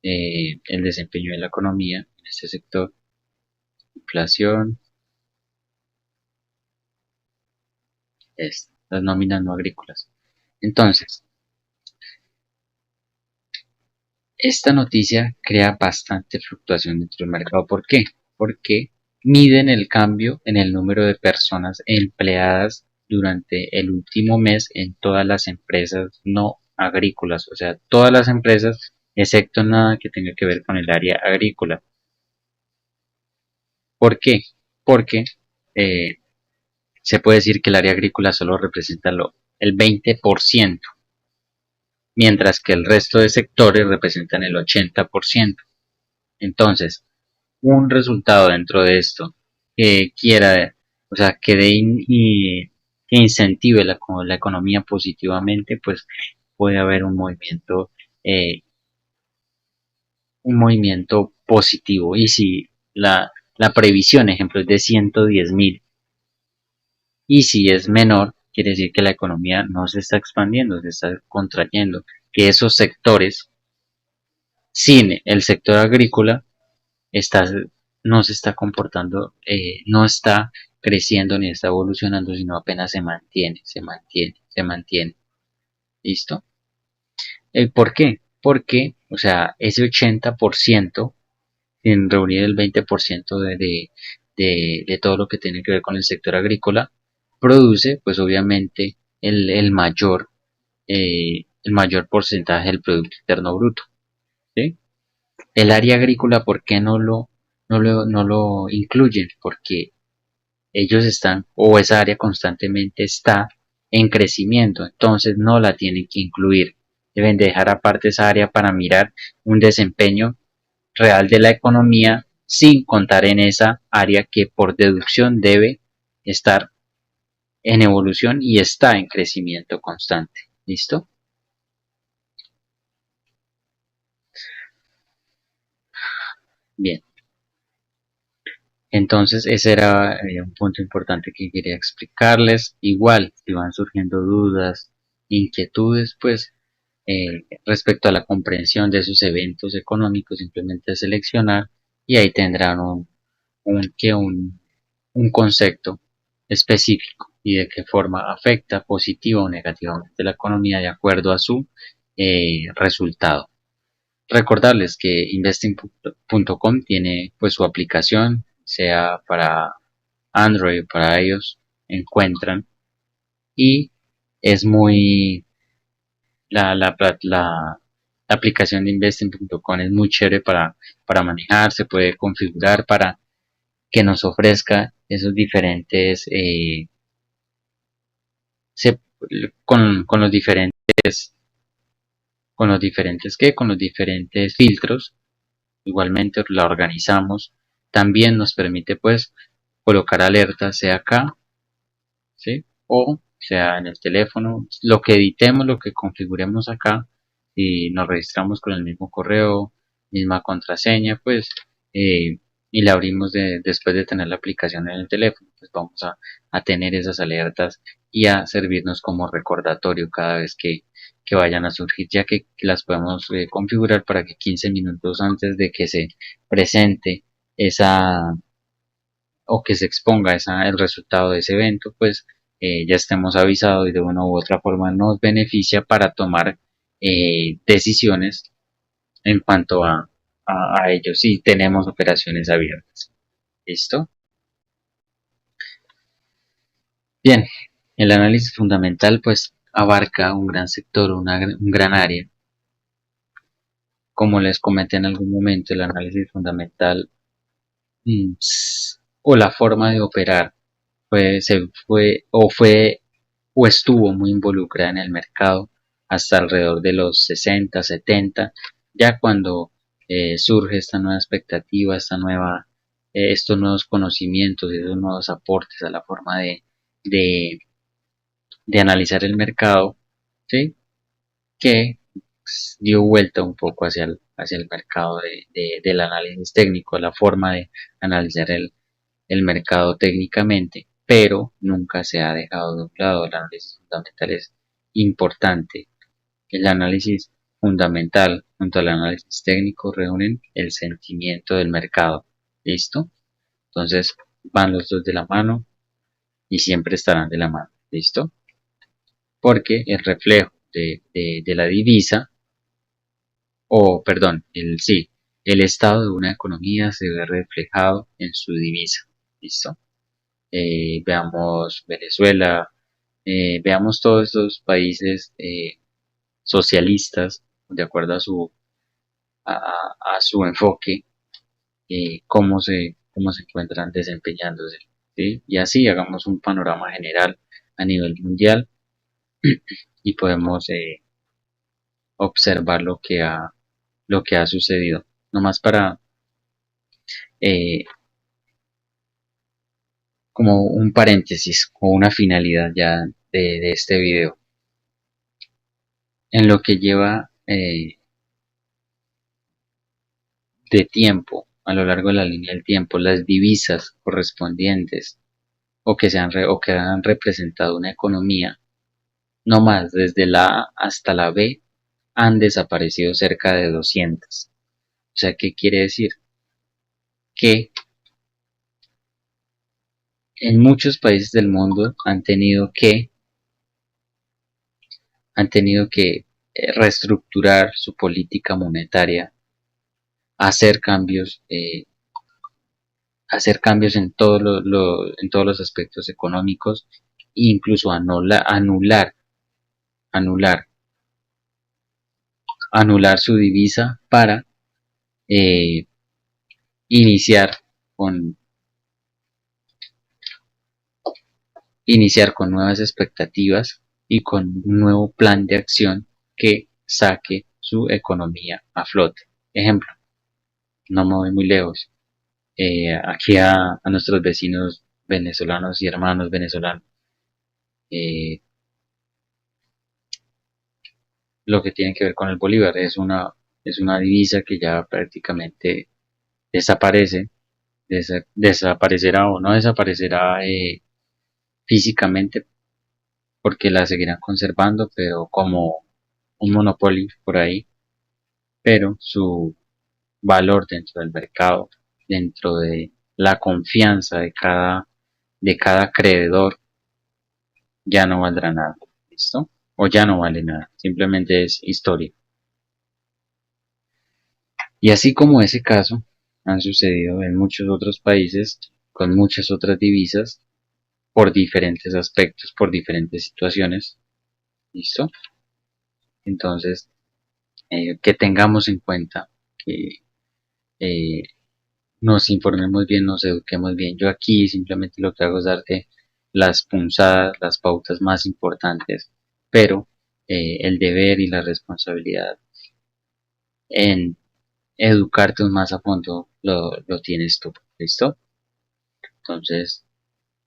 el desempeño de la economía en este sector, inflación, las nóminas no agrícolas. Entonces, esta noticia crea bastante fluctuación dentro del mercado. ¿Por qué? Porque miden el cambio en el número de personas empleadas durante el último mes en todas las empresas no agrícolas, o sea, todas las empresas, excepto nada que tenga que ver con el área agrícola. ¿Por qué? Porque eh, se puede decir que el área agrícola solo representa el 20%, mientras que el resto de sectores representan el 80%. Entonces, un resultado dentro de esto que quiera, o sea, que incentive la economía positivamente, pues puede haber un movimiento positivo. Y si la previsión, ejemplo, es de 110.000 y si es menor, quiere decir que la economía no se está expandiendo, se está contrayendo, que esos sectores, sin el sector agrícola, está, no se está comportando, no está creciendo ni está evolucionando, sino apenas se mantiene. ¿Listo? ¿Por qué? Porque, o sea, ese 80%, sin reunir el 20% de todo lo que tiene que ver con el sector agrícola, produce, pues obviamente, el mayor porcentaje del Producto Interno Bruto. ¿Sí? El área agrícola, ¿por qué no lo incluyen? Porque ellos están, o esa área constantemente está en crecimiento, entonces no la tienen que incluir. Deben dejar aparte esa área para mirar un desempeño real de la economía sin contar en esa área que por deducción debe estar en evolución y está en crecimiento constante. ¿Listo? Bien. Entonces ese era un punto importante que quería explicarles. Igual, si van surgiendo dudas, inquietudes, pues respecto a la comprensión de esos eventos económicos, simplemente seleccionar y ahí tendrán un concepto específico y de qué forma afecta positiva o negativamente la economía de acuerdo a su resultado. Recordarles que investing.com tiene pues su aplicación, sea para Android o para iOS, encuentran y es muy la aplicación de investing.com es muy chévere para manejar, se puede configurar para que nos ofrezca esos diferentes se- con los diferentes con los diferentes filtros. Igualmente la organizamos. También nos permite pues colocar alertas sea acá, ¿sí? O sea en el teléfono. Lo que editemos, lo que configuremos acá y nos registramos con el mismo correo, misma contraseña, pues y la abrimos después de tener la aplicación en el teléfono, pues vamos a tener esas alertas y a servirnos como recordatorio cada vez que vayan a surgir, ya que las podemos configurar para que 15 minutos antes de que se presente esa o que se exponga el resultado de ese evento, pues ya estemos avisados y de una u otra forma nos beneficia para tomar decisiones en cuanto a ellos si tenemos operaciones abiertas. ¿Listo? Bien, el análisis fundamental pues abarca un gran sector, un gran área. Como les comenté en algún momento, el análisis fundamental mm, o la forma de operar se fue o fue o estuvo muy involucrada en el mercado hasta alrededor de los 60, 70, ya cuando surge esta nueva expectativa, estos nuevos conocimientos, estos nuevos aportes a la forma de, de analizar el mercado, ¿sí? Que dio vuelta un poco hacia el mercado del análisis técnico, la forma de analizar el mercado técnicamente, pero nunca se ha dejado de un lado. El análisis fundamental es importante. El análisis fundamental junto al análisis técnico reúnen el sentimiento del mercado. ¿Listo? Entonces van los dos de la mano y siempre estarán de la mano. ¿Listo? Porque el reflejo de la divisa, o perdón, sí, el estado de una economía se ve reflejado en su divisa. ¿Listo? Veamos Venezuela, veamos todos estos países socialistas, de acuerdo a su enfoque, cómo se encuentran desempeñándose. ¿Sí? Y así hagamos un panorama general a nivel mundial y podemos observar lo que ha sucedido. Nomás para eh, como un paréntesis o una finalidad ya de este video. En lo que lleva de tiempo, a lo largo de la línea del tiempo, las divisas correspondientes o que han representado una economía, no más desde la A hasta la B, han desaparecido cerca de 200. O sea, ¿qué quiere decir? Que en muchos países del mundo han tenido que reestructurar su política monetaria, hacer cambios, en todos los aspectos económicos, e incluso anular, anular su divisa para eh, iniciar con iniciar con nuevas expectativas y con un nuevo plan de acción que saque su economía a flote. Ejemplo, no me voy muy lejos, aquí a nuestros vecinos venezolanos y hermanos venezolanos, eh, lo que tiene que ver con el bolívar es una divisa que ya prácticamente desaparece, desaparecerá o no desaparecerá físicamente porque la seguirán conservando, pero como un monopolio por ahí, pero su valor dentro del mercado, dentro de la confianza de cada acreedor, ya no valdrá nada. ¿Listo? O ya no vale nada, simplemente es historia. Y así como ese caso, han sucedido en muchos otros países con muchas otras divisas por diferentes aspectos, por diferentes situaciones. ¿Listo? Entonces, que tengamos en cuenta que eh, nos informemos bien, nos eduquemos bien. Yo aquí simplemente lo que hago es darte las punzadas, las pautas más importantes, pero el deber y la responsabilidad en educarte más a fondo lo tienes tú. ¿Listo? Entonces,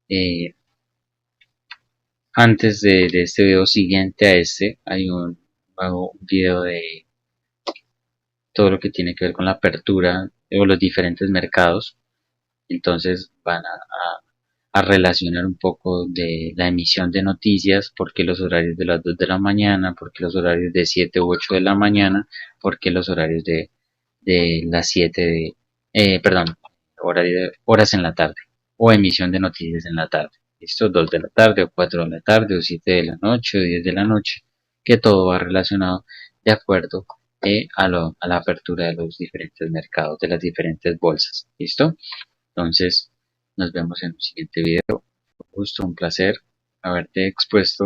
eh, antes de este video siguiente a este, hago un video de todo lo que tiene que ver con la apertura o los diferentes mercados. Entonces van a relacionar un poco de la emisión de noticias, porque los horarios de las 2 de la mañana, porque los horarios de 7 u 8 de la mañana, porque los horarios de las 7 perdón, horas en la tarde, o emisión de noticias en la tarde. ¿Listo? 2 de la tarde, o 4 de la tarde, o 7 de la noche, o 10 de la noche, que todo va relacionado de acuerdo a la apertura de los diferentes mercados, de las diferentes bolsas. ¿Listo? Entonces, nos vemos en un siguiente video. Un gusto, un placer haberte expuesto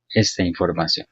esta información.